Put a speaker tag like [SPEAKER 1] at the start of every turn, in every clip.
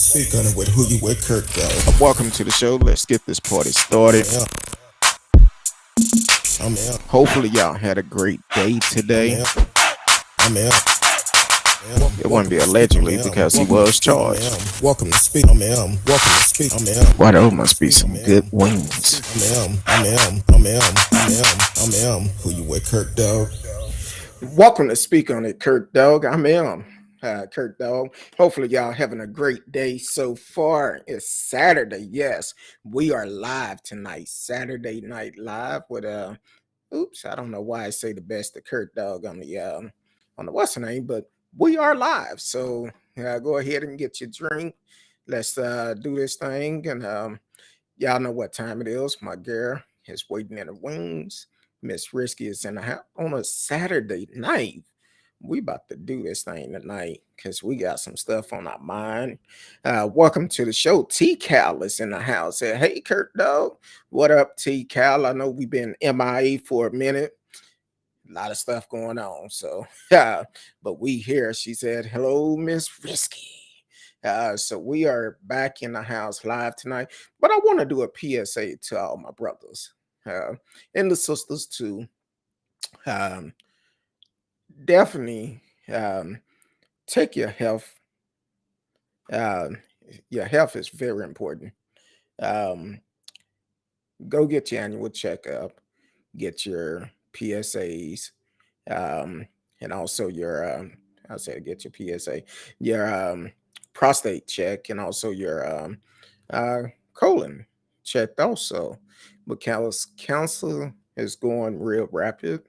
[SPEAKER 1] speak on it with who you with, Curtdog.
[SPEAKER 2] Welcome to the show. Let's get this party started.
[SPEAKER 1] I'm out. I'm out.
[SPEAKER 2] Hopefully, y'all had a great day
[SPEAKER 1] I'm
[SPEAKER 2] today.
[SPEAKER 1] out. I'm out.
[SPEAKER 2] It wouldn't
[SPEAKER 1] Welcome
[SPEAKER 2] be
[SPEAKER 1] to speak. I'm
[SPEAKER 2] allegedly
[SPEAKER 1] out.
[SPEAKER 2] because he
[SPEAKER 1] Welcome to
[SPEAKER 2] was
[SPEAKER 1] speak. I'm
[SPEAKER 2] charged.
[SPEAKER 1] out. Welcome to speak. I'm out. Welcome to speak. I'm out.
[SPEAKER 2] Why, those
[SPEAKER 1] Welcome to
[SPEAKER 2] must be
[SPEAKER 1] speak. I'm
[SPEAKER 2] some
[SPEAKER 1] out.
[SPEAKER 2] good
[SPEAKER 1] Welcome to
[SPEAKER 2] wings.
[SPEAKER 1] speak. I'm out. Who you with, Curtdog?
[SPEAKER 2] Welcome to Speak on It, Curtdog. I'm Curtdog. Hopefully, y'all having a great day so far. It's Saturday. Yes, we are live tonight. Saturday Night Live with oops, I don't know why I say the best of Curtdog on the what's the name, but we are live. So go ahead and get your drink. Let's do this thing, and y'all know what time it is. My girl is waiting in the wings. Miss Risky is in the house on a Saturday night. We about to do this thing tonight because we got some stuff on our mind. Welcome to the show. T Cal is in the house. Said, hey, Curtdog. What up, T Cal? I know we've been MIA for a minute. A lot of stuff going on. So, but we here. She said, hello, Miss Risky. So we are back in the house live tonight. But I want to do a PSA to all my brothers and the sisters too. Um, Definitely take your health. Um, your health is very important. Um, go get your annual checkup, get your PSAs, and also your I said get your PSA, your prostate check, and also your uh, colon checked also, because cancer is going real rapid,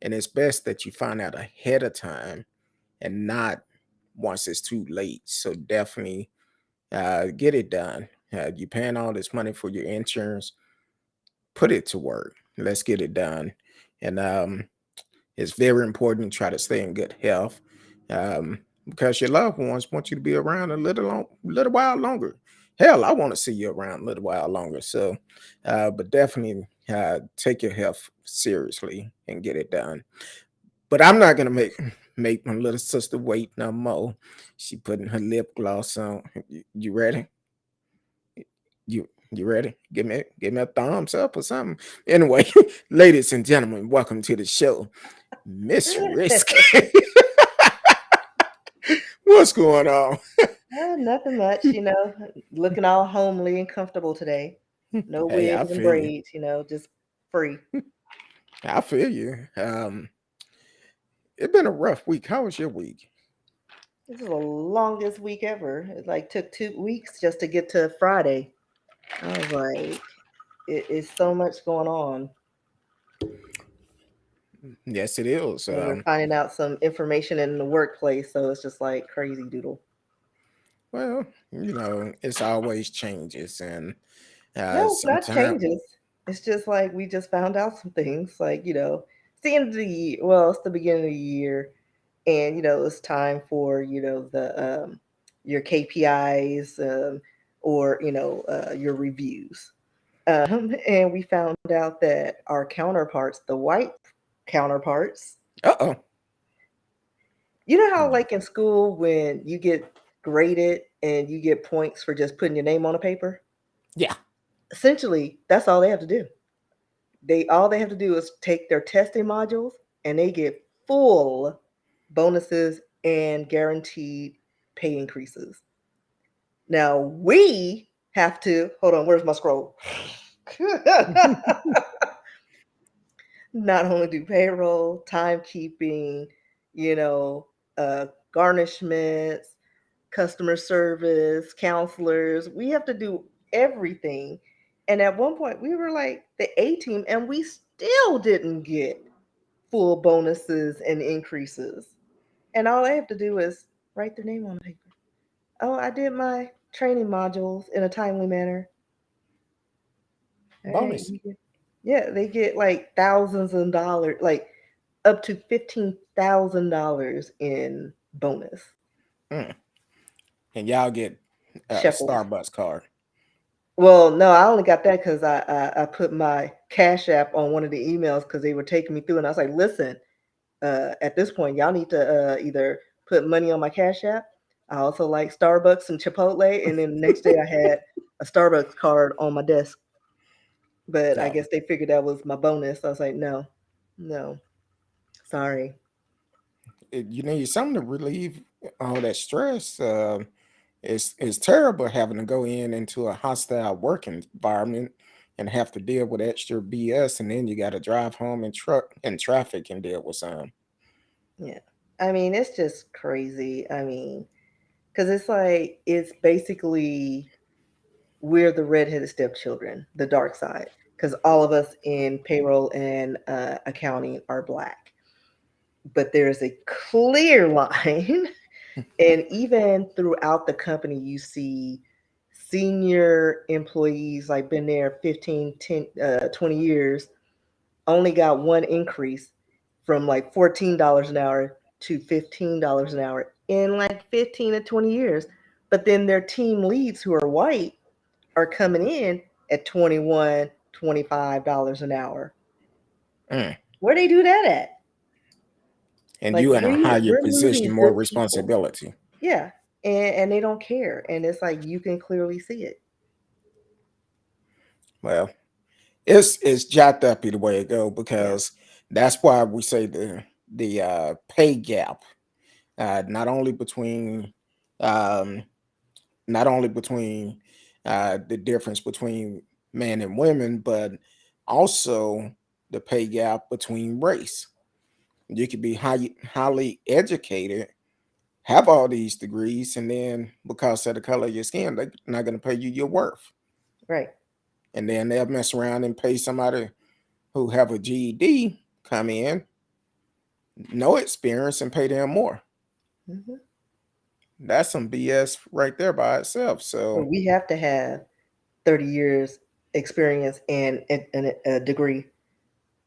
[SPEAKER 2] and it's best that you find out ahead of time and not once it's too late. So definitely get it done. You're paying all this money for your insurance, put it to work. Let's get it done. And it's very important to try to stay in good health, because your loved ones want you to be around a little while longer. Hell, I want to see you around a little while longer. So, but definitely take your health seriously and get it done. But I'm not gonna make my little sister wait no more. She putting her lip gloss on. You ready? You ready? Give me a thumbs up or something. Anyway, ladies and gentlemen, welcome to the show. Miss Risk. What's going on?
[SPEAKER 3] Nothing much, looking all homely and comfortable today. No
[SPEAKER 2] Hey, I
[SPEAKER 3] wigs and
[SPEAKER 2] feel you.
[SPEAKER 3] braids, just free.
[SPEAKER 2] I feel you. It's been a rough week. How was your week?
[SPEAKER 3] This is the longest week ever. It like took 2 weeks just to get to Friday. I was like, it's so much going on.
[SPEAKER 2] Yes, it is.
[SPEAKER 3] And we're finding out some information in the workplace, so it's just like crazy doodle.
[SPEAKER 2] Well, it's always changes, and
[SPEAKER 3] No, it's not
[SPEAKER 2] sometimes.
[SPEAKER 3] changes. It's just like we just found out some things. Like, it's the end of the year. Well, it's the beginning of the year, and it's time for the your KPIs, or your reviews. And we found out that our counterparts, the white counterparts,
[SPEAKER 2] Uh oh.
[SPEAKER 3] how like in school when you get graded and you get points for just putting your name on a paper.
[SPEAKER 2] Yeah.
[SPEAKER 3] Essentially, that's all they have to do. All they have to do is take their testing modules, and they get full bonuses and guaranteed pay increases. Now we have to hold on. Where's my scroll? Not only do payroll, timekeeping, you know, garnishments, customer service, counselors. We have to do everything. And at one point, we were like the A team, and we still didn't get full bonuses and increases. And all I have to do is write their name on the paper. Oh, I did my training modules in a timely manner. All right.
[SPEAKER 2] Bonus.
[SPEAKER 3] Yeah, they get like thousands of dollars, like up to $15,000 in bonus
[SPEAKER 2] Mm. And y'all get a
[SPEAKER 3] shekels.
[SPEAKER 2] Starbucks card.
[SPEAKER 3] Well, no, I only got that because I put my Cash App on one of the emails because they were taking me through, and I was like, listen, at this point, y'all need to either put money on my Cash App, I also like Starbucks and Chipotle. And then the next day I had a Starbucks card on my desk. But I
[SPEAKER 2] No,
[SPEAKER 3] guess they figured that was my bonus. I was like, no, no, sorry.
[SPEAKER 2] you need something to relieve all that stress. It's terrible having to go into a hostile work environment and have to deal with extra BS, and then you got to drive home in truck and traffic and deal with some.
[SPEAKER 3] Yeah. I mean, it's just crazy. I mean, because it's like, it's basically we're the redheaded stepchildren, the dark side, because all of us in payroll and accounting are black. But there's a clear line. And even throughout the company, you see senior employees like been there 15, 10, 20 years, only got one increase from like $14 an hour to $15 an hour in like 15 to 20 years. But then their team leads who are white are coming in at 21, $25 an hour.
[SPEAKER 2] Mm.
[SPEAKER 3] Where they do that at?
[SPEAKER 2] And
[SPEAKER 3] Like
[SPEAKER 2] you in a higher
[SPEAKER 3] we're
[SPEAKER 2] position,
[SPEAKER 3] losing
[SPEAKER 2] more
[SPEAKER 3] good people.
[SPEAKER 2] responsibility.
[SPEAKER 3] Yeah. And they don't care. And it's like you can clearly see it.
[SPEAKER 2] Well, it's jacked up either way it go,
[SPEAKER 3] Yeah.
[SPEAKER 2] because that's why we say the pay gap, not only between um, not only between the difference between men and women, but also the pay gap between race. You could be highly educated, have all these degrees, and then because of the color of your skin, they're not going to pay you your worth.
[SPEAKER 3] Right.
[SPEAKER 2] And then they'll mess around and pay somebody who have a GED come in, no experience, and pay them more.
[SPEAKER 3] Hmm.
[SPEAKER 2] That's some BS right there by itself.
[SPEAKER 3] But
[SPEAKER 2] So,
[SPEAKER 3] we have to have 30 years experience and a degree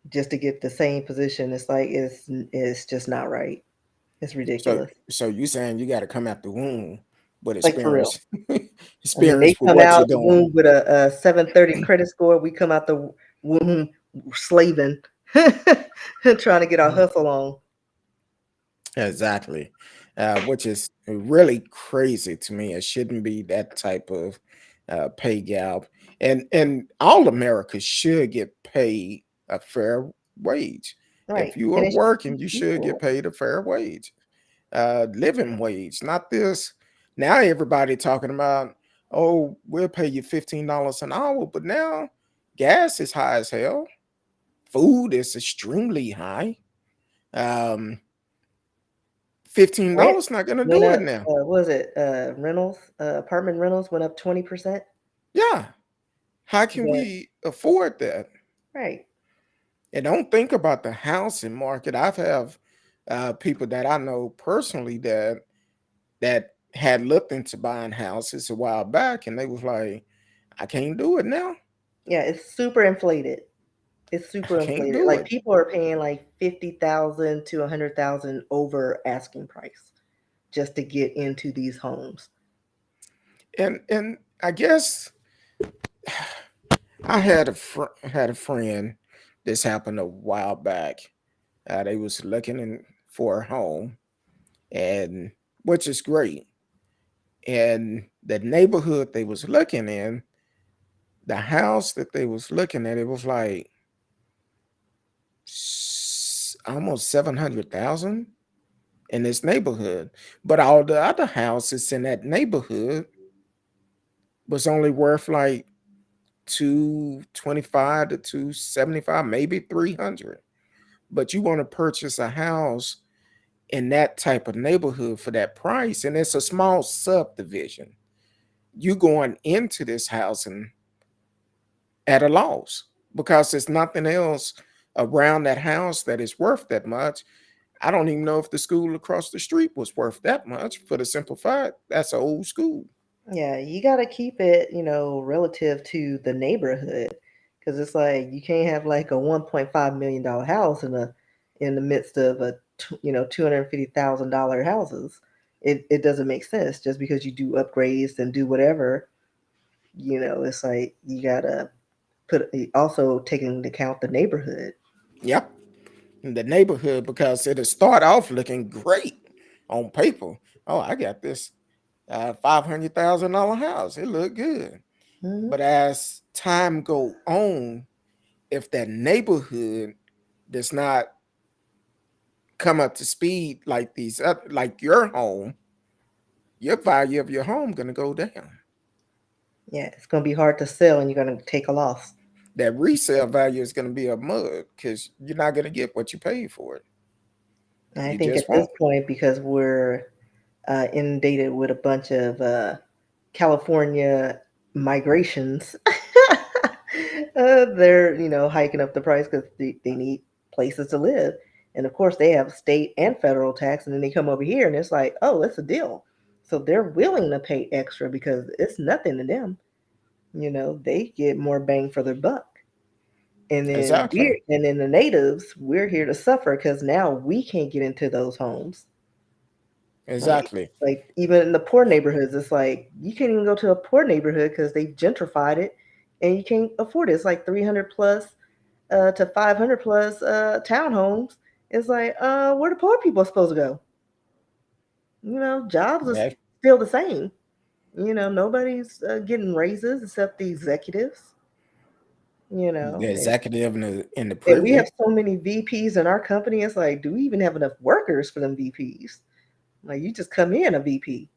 [SPEAKER 3] just to get the same position. It's like it's just not right. It's
[SPEAKER 2] so,
[SPEAKER 3] ridiculous.
[SPEAKER 2] so you saying you got to come out the womb with
[SPEAKER 3] Like for real.
[SPEAKER 2] experience,
[SPEAKER 3] I mean,
[SPEAKER 2] experience
[SPEAKER 3] they
[SPEAKER 2] for
[SPEAKER 3] come
[SPEAKER 2] what you're
[SPEAKER 3] out the
[SPEAKER 2] doing.
[SPEAKER 3] womb with a 730 credit score. We come out the womb slaving, trying to get our hustle on.
[SPEAKER 2] Exactly. Which is really crazy to me. It shouldn't be that type of pay gap. And all Americans should get paid a fair wage. If
[SPEAKER 3] Right.
[SPEAKER 2] you are
[SPEAKER 3] And it should
[SPEAKER 2] working,
[SPEAKER 3] be
[SPEAKER 2] you should get
[SPEAKER 3] equal.
[SPEAKER 2] paid a fair wage. Living wage, not this. Now everybody talking about, oh, we'll pay you $15 an hour, but now gas is high as hell. Food is extremely high. Um,
[SPEAKER 3] Rent
[SPEAKER 2] $15 not gonna
[SPEAKER 3] went
[SPEAKER 2] do it
[SPEAKER 3] up.
[SPEAKER 2] now.
[SPEAKER 3] What was it? Rentals, apartment rentals went up 20%.
[SPEAKER 2] Yeah. How can
[SPEAKER 3] But
[SPEAKER 2] we afford that?
[SPEAKER 3] right.
[SPEAKER 2] And don't think about the housing market. I've have people that I know personally that had looked into buying houses a while back, and they was like, I can't do it now.
[SPEAKER 3] Yeah, it's super inflated. It's
[SPEAKER 2] I
[SPEAKER 3] super
[SPEAKER 2] can't
[SPEAKER 3] inflated.
[SPEAKER 2] do
[SPEAKER 3] Like
[SPEAKER 2] it.
[SPEAKER 3] people are paying like 50,000 to 100,000 over asking price just to get into these homes.
[SPEAKER 2] And I guess I had had a friend. This happened a while back. They was looking for a home, and which is great. And the neighborhood they was looking in, the house that they was looking at, it was like almost 700,000 in this neighborhood. But all the other houses in that neighborhood was only worth like 225 to 275, maybe 300. But you want to purchase a house in that type of neighborhood for that price, and it's a small subdivision. You going into this house and at a loss because there's nothing else around that house that is worth that much. I don't even know if the school across the street was worth that much, for the simple fact that's an old school.
[SPEAKER 3] Yeah, you got to keep it, relative to the neighborhood, because it's like you can't have like a $1.5 million house in the midst of $250,000 houses. It doesn't make sense just because you do upgrades and do whatever. It's like you gotta also take into account the neighborhood.
[SPEAKER 2] Yep, in the neighborhood, because it'll start off looking great on paper. Oh, I got this. $500,000 house. It looked good.
[SPEAKER 3] Mhm.
[SPEAKER 2] But as time go on, if that neighborhood does not come up to speed like these other, like your home, your value of your home gonna go down.
[SPEAKER 3] Yeah, it's gonna be hard to sell, and you're gonna take a loss.
[SPEAKER 2] That resale value is gonna be a mud because you're not gonna get what you paid for it.
[SPEAKER 3] And I
[SPEAKER 2] You
[SPEAKER 3] think
[SPEAKER 2] just
[SPEAKER 3] at this
[SPEAKER 2] won't.
[SPEAKER 3] point, because we're inundated with a bunch of California migrations, they're hiking up the price because they need places to live, and of course they have state and federal tax, and then they come over here and it's like, oh, it's a deal. So they're willing to pay extra because it's nothing to them. They get more bang for their buck.
[SPEAKER 2] Exactly.
[SPEAKER 3] And then the natives, we're here to suffer because now we can't get into those homes. Like,
[SPEAKER 2] Exactly.
[SPEAKER 3] even in the poor neighborhoods, it's like you can't even go to a poor neighborhood because they've gentrified it, and you can't afford it. It's like 300 plus to 500 plus townhomes. It's like, where the poor people supposed to go? Jobs are
[SPEAKER 2] Yeah.
[SPEAKER 3] still the same. Nobody's getting raises except the executives. You
[SPEAKER 2] The
[SPEAKER 3] know, and,
[SPEAKER 2] executive and the
[SPEAKER 3] and we have
[SPEAKER 2] privilege.
[SPEAKER 3] so many VPs in our company. It's like, do we even have enough workers for them VPs? Like, you just come in a VP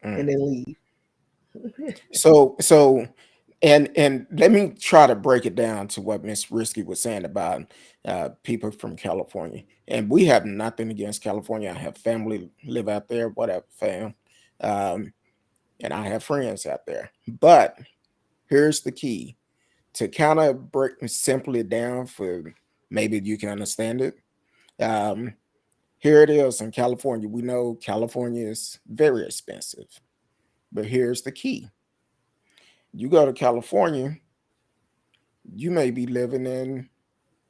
[SPEAKER 2] Mm.
[SPEAKER 3] and then leave.
[SPEAKER 2] So and let me try to break it down to what Miss Risky was saying about people from California. And we have nothing against California. I have family live out there, whatever, fam. Um, and I have friends out there. But here's the key to kind of break simply down for maybe you can understand it. Um, Here it is in California. We know California is very expensive, but here's the key. You go to California, you may be living in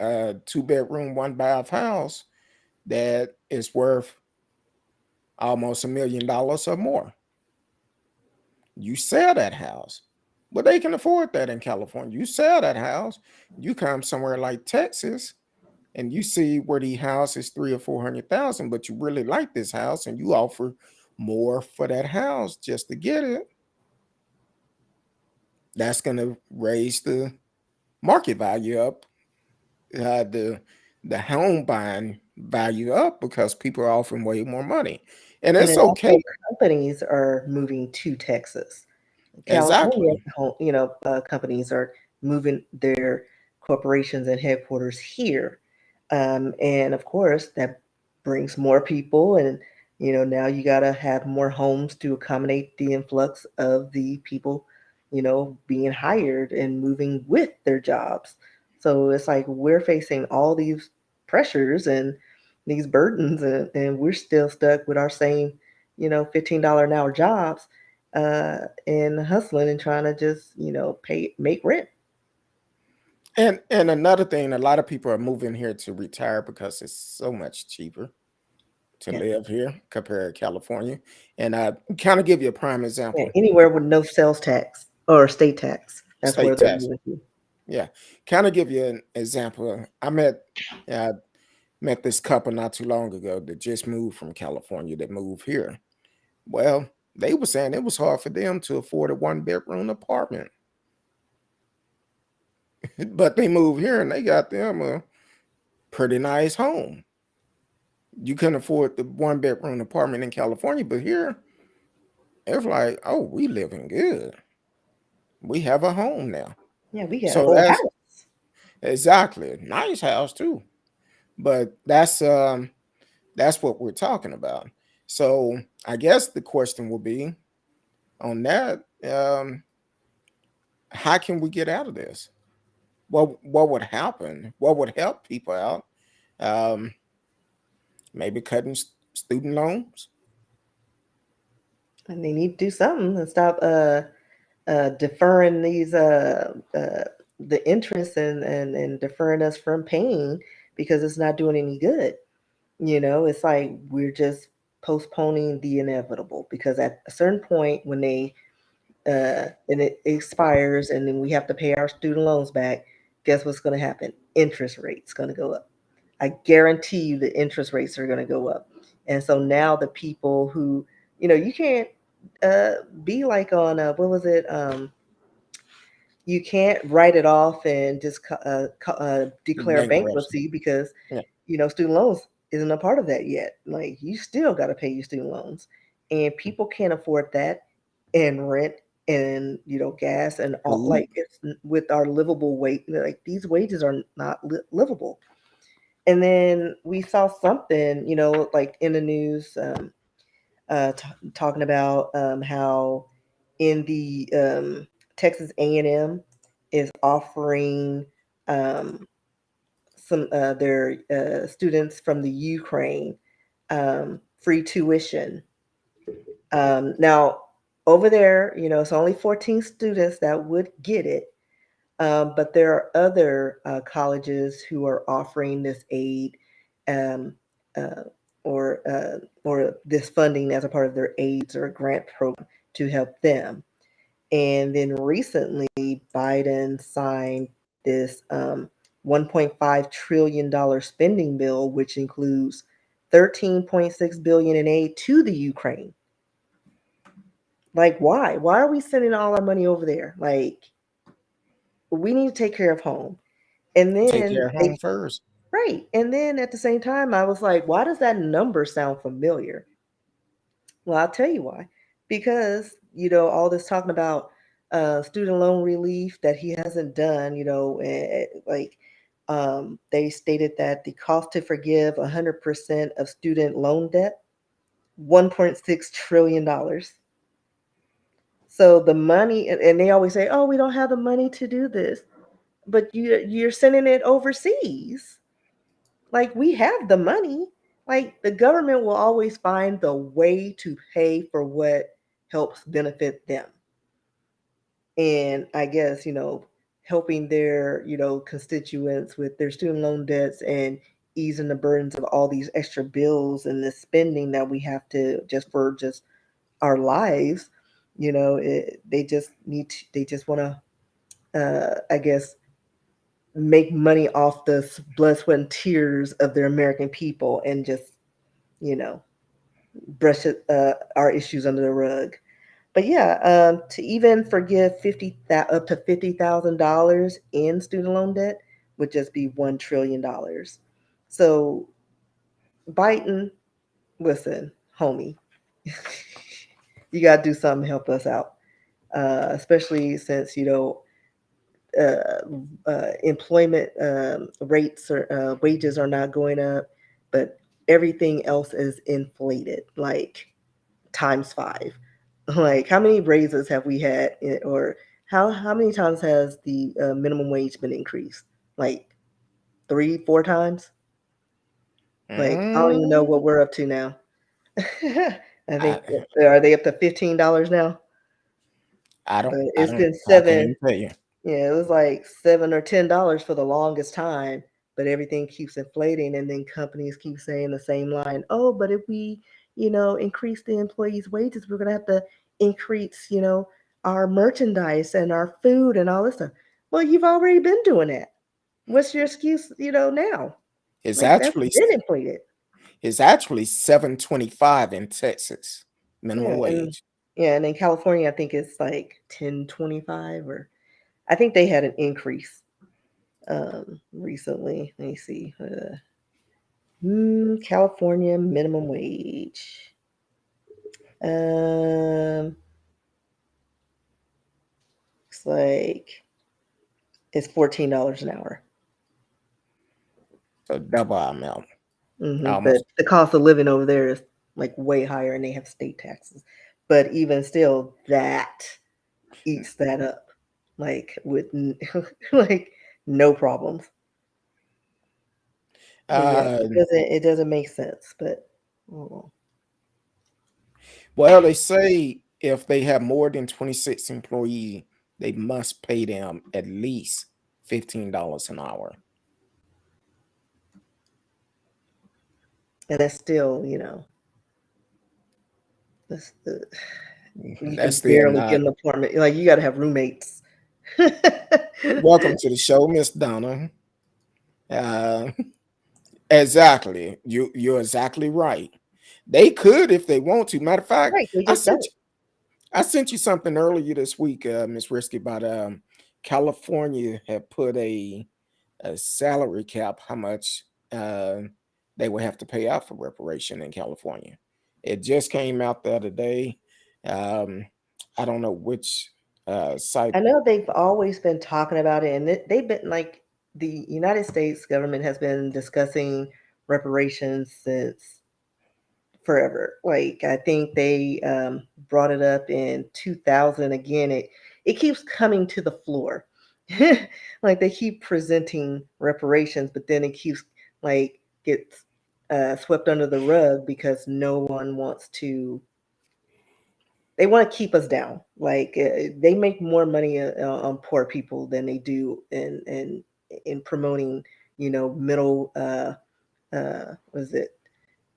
[SPEAKER 2] a two-bedroom, one bath house that is worth almost $1 million or more. You sell that house, but they can afford that in California. You sell that house, you come somewhere like Texas, and you see where the house is 300 or 400,000, but you really like this house, and you offer more for that house just to get it. That's going to raise the market value up, the home buying value up because people are offering way more money, and
[SPEAKER 3] And
[SPEAKER 2] it's
[SPEAKER 3] then
[SPEAKER 2] okay.
[SPEAKER 3] also companies are moving to Texas. California,
[SPEAKER 2] Exactly.
[SPEAKER 3] companies are moving their corporations and headquarters here, and of course that brings more people, and now you got to have more homes to accommodate the influx of the people, being hired and moving with their jobs. So it's like we're facing all these pressures and these burdens, and we're still stuck with our same, $15 an hour jobs, and hustling and trying to just pay make rent.
[SPEAKER 2] And another thing, a lot of people are moving here to retire because it's so much cheaper to
[SPEAKER 3] Yeah,
[SPEAKER 2] live here compared to California. And I kind of give you a prime
[SPEAKER 3] yeah,
[SPEAKER 2] example.
[SPEAKER 3] anywhere with no sales tax or state tax, that's where
[SPEAKER 2] State
[SPEAKER 3] they're
[SPEAKER 2] tax.
[SPEAKER 3] moving to.
[SPEAKER 2] Yeah. Kind of give you an example. Uh, met this couple not too long ago that just moved from California that moved here. Well, they were saying it was hard for them to afford a one-bedroom apartment. But they moved here and they got them a pretty nice home. You couldn't afford the one-bedroom apartment in California, but here it's like, oh, we living good. We have a home now.
[SPEAKER 3] Yeah, we got a
[SPEAKER 2] So
[SPEAKER 3] whole
[SPEAKER 2] that's
[SPEAKER 3] house.
[SPEAKER 2] exactly nice house too. But that's what we're talking about. So I guess the question will be on that, how can we get out of this? What would happen? What would help people out? Um, Maybe cutting student loans.
[SPEAKER 3] And they need to do something and stop deferring these the interest, and deferring us from paying because it's not doing any good. It's like we're just postponing the inevitable, because at a certain point when they and it expires, and then we have to pay our student loans back, guess what's going to happen? Interest rates going to go up. I guarantee you the interest rates are going to go up. And so now the people who, you can't be like on what was it? You can't write it off and just declare
[SPEAKER 2] Bankruptcy.
[SPEAKER 3] bankruptcy because
[SPEAKER 2] Yeah.
[SPEAKER 3] student loans isn't a part of that yet. Like you still got to pay your student loans, and people can't afford that, and rent and gas and all.
[SPEAKER 2] Food.
[SPEAKER 3] Like it's with our livable wage. Like these wages are not livable. And then we saw something, like in the news, talking about how in the Texas A&M is offering um, some their students from the Ukraine free tuition. Now, over there, it's only 14 students that would get it, but there are other colleges who are offering this aid um, uh, or this funding as a part of their AIDS or grant program to help them. And then recently, Biden signed this $1.5 trillion spending bill, which includes 13.6 billion in aid to the Ukraine. Like, why? Why are we sending all our money over there? Like, we need to take care of home. And
[SPEAKER 2] Take
[SPEAKER 3] then
[SPEAKER 2] care of home first.
[SPEAKER 3] right. And then at the same time, I was like, why does that number sound familiar? Well, I'll tell you why. Because, all this talking about student loan relief that he hasn't done, like they stated that the cost to forgive 100% of student loan debt, $1.6 trillion. So the money, and they always say, oh, we don't have the money to do this. But you're sending it overseas. Like we have the money. Like the government will always find the way to pay for what helps benefit them. And I guess, helping their, constituents with their student loan debts and easing the burdens of all these extra bills and the spending that we have to just for just our lives, they just they just want to, I guess, make money off the blood, sweat, and tears of their American people and just, you know, brush our issues under the rug. But yeah, to even forgive up to $50,000 in student loan debt would just be $1 trillion. So Biden, listen, homie, you gotta do something to help us out, especially since employment rates or wages are not going up, but everything else is inflated like times five. Like how many raises have we had, or how many times has the minimum wage been increased? Like three, four times? Like I don't even know what
[SPEAKER 2] Mm,
[SPEAKER 3] we're up to now. I think
[SPEAKER 2] I
[SPEAKER 3] are they up to $15 now?
[SPEAKER 2] I don't
[SPEAKER 3] But
[SPEAKER 2] I
[SPEAKER 3] it's
[SPEAKER 2] don't
[SPEAKER 3] been
[SPEAKER 2] I can't
[SPEAKER 3] seven.
[SPEAKER 2] even tell you.
[SPEAKER 3] Yeah, it was like $7 or $10 for the longest time, but everything keeps inflating, and then companies keep saying the same line. Oh, but if we, increase the employees' wages, we're gonna have to increase, our merchandise and our food and all this stuff. Well, you've already been doing that. What's your excuse, now?
[SPEAKER 2] It's
[SPEAKER 3] Like that's
[SPEAKER 2] actually
[SPEAKER 3] been inflated.
[SPEAKER 2] it's actually 7.25 in Texas minimum
[SPEAKER 3] Yeah,
[SPEAKER 2] wage.
[SPEAKER 3] and in California, I think it's like 10.25, or I think they had an increase recently. Let me see. California minimum wage. Um, it's like it's $14 an hour.
[SPEAKER 2] So double amount.
[SPEAKER 3] But
[SPEAKER 2] Almost.
[SPEAKER 3] the cost of living over there is like way higher, and they have state taxes. But even still, that eats that up, like with like no problems. But yeah,
[SPEAKER 2] Uh,
[SPEAKER 3] it doesn't make sense. But oh,
[SPEAKER 2] well, they say if they have more than 26 employees, they must pay them at least $15 an hour.
[SPEAKER 3] and that's still, that's the you
[SPEAKER 2] That's
[SPEAKER 3] can
[SPEAKER 2] still
[SPEAKER 3] barely get
[SPEAKER 2] not.
[SPEAKER 3] an apartment. Like you got to have roommates.
[SPEAKER 2] Welcome to the show, Miss Donna. Uh, exactly. You're exactly right. They could if they want to. Matter of fact,
[SPEAKER 3] Right, they
[SPEAKER 2] I
[SPEAKER 3] just
[SPEAKER 2] sent
[SPEAKER 3] don't.
[SPEAKER 2] I sent you something earlier this week, Miss Risky, about California had put a salary cap, how much uh, they would have to pay out for reparation in California. It just came out the other day. Um, I don't know which site.
[SPEAKER 3] I know they've always been talking about it, and they've been like the United States government has been discussing reparations since forever. Like I think they brought it up in 2000 again. It keeps coming to the floor. Like they keep presenting reparations, but then it keeps like gets swept under the rug because no one wants to. They want to keep us down. Like they make more money on poor people than they do in promoting, middle. Was it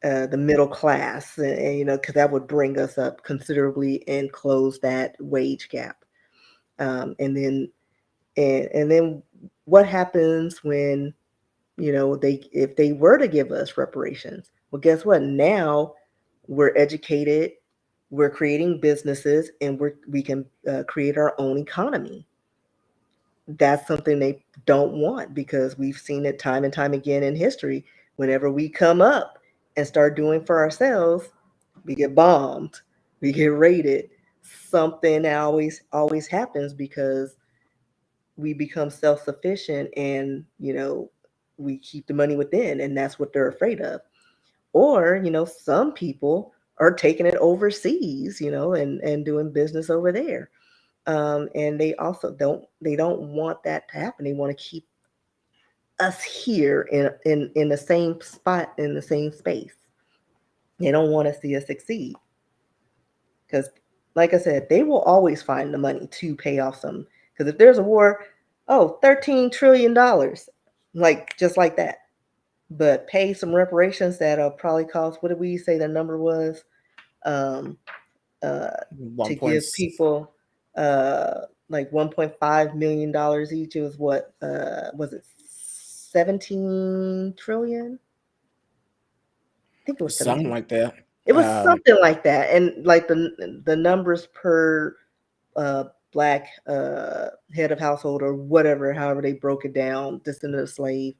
[SPEAKER 3] the middle class, and because that would bring us up considerably and close that wage gap. And then what happens when they if they were to give us reparations? Well, guess what? Now we're educated, we're creating businesses, and we can create our own economy. That's something they don't want because we've seen it time and time again in history. Whenever we come up and start doing for ourselves, we get bombed, we get raided. Something always happens because we become self-sufficient, and we keep the money within, and that's what they're afraid of. Or some people are taking it overseas, and doing business over there. And they also don't want that to happen. They want to keep us here in the same spot, in the same space. They don't want to see us succeed because, like I said, they will always find the money to pay off some. Because if there's a war, oh, $13 trillion, like just like that. But pay some reparations that'll probably cost. What did we say the number was? Um, uh,
[SPEAKER 2] One
[SPEAKER 3] to
[SPEAKER 2] point.
[SPEAKER 3] give people like $1.5 million each. It was what was it 17 trillion? I think it was
[SPEAKER 2] Something
[SPEAKER 3] 17.
[SPEAKER 2] like that.
[SPEAKER 3] It was
[SPEAKER 2] Um,
[SPEAKER 3] something like that, and like the numbers per uh, black head of household or whatever, however they broke it down, descendant of slave.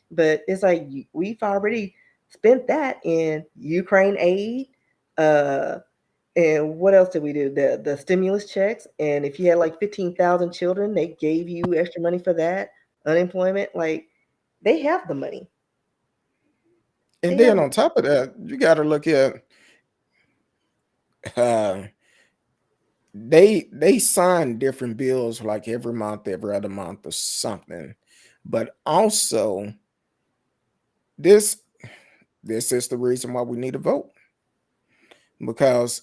[SPEAKER 3] But it's like we've already spent that in Ukraine aid. Uh, And what else did we do? The stimulus checks. And if you had like 15,000 children, they gave you extra money for that. Unemployment, like they have the money.
[SPEAKER 2] and
[SPEAKER 3] They
[SPEAKER 2] then
[SPEAKER 3] have
[SPEAKER 2] on top of that, you got to look at uh, they sign different bills like every month, every other month, or something. But also, this this is the reason why we need a vote, because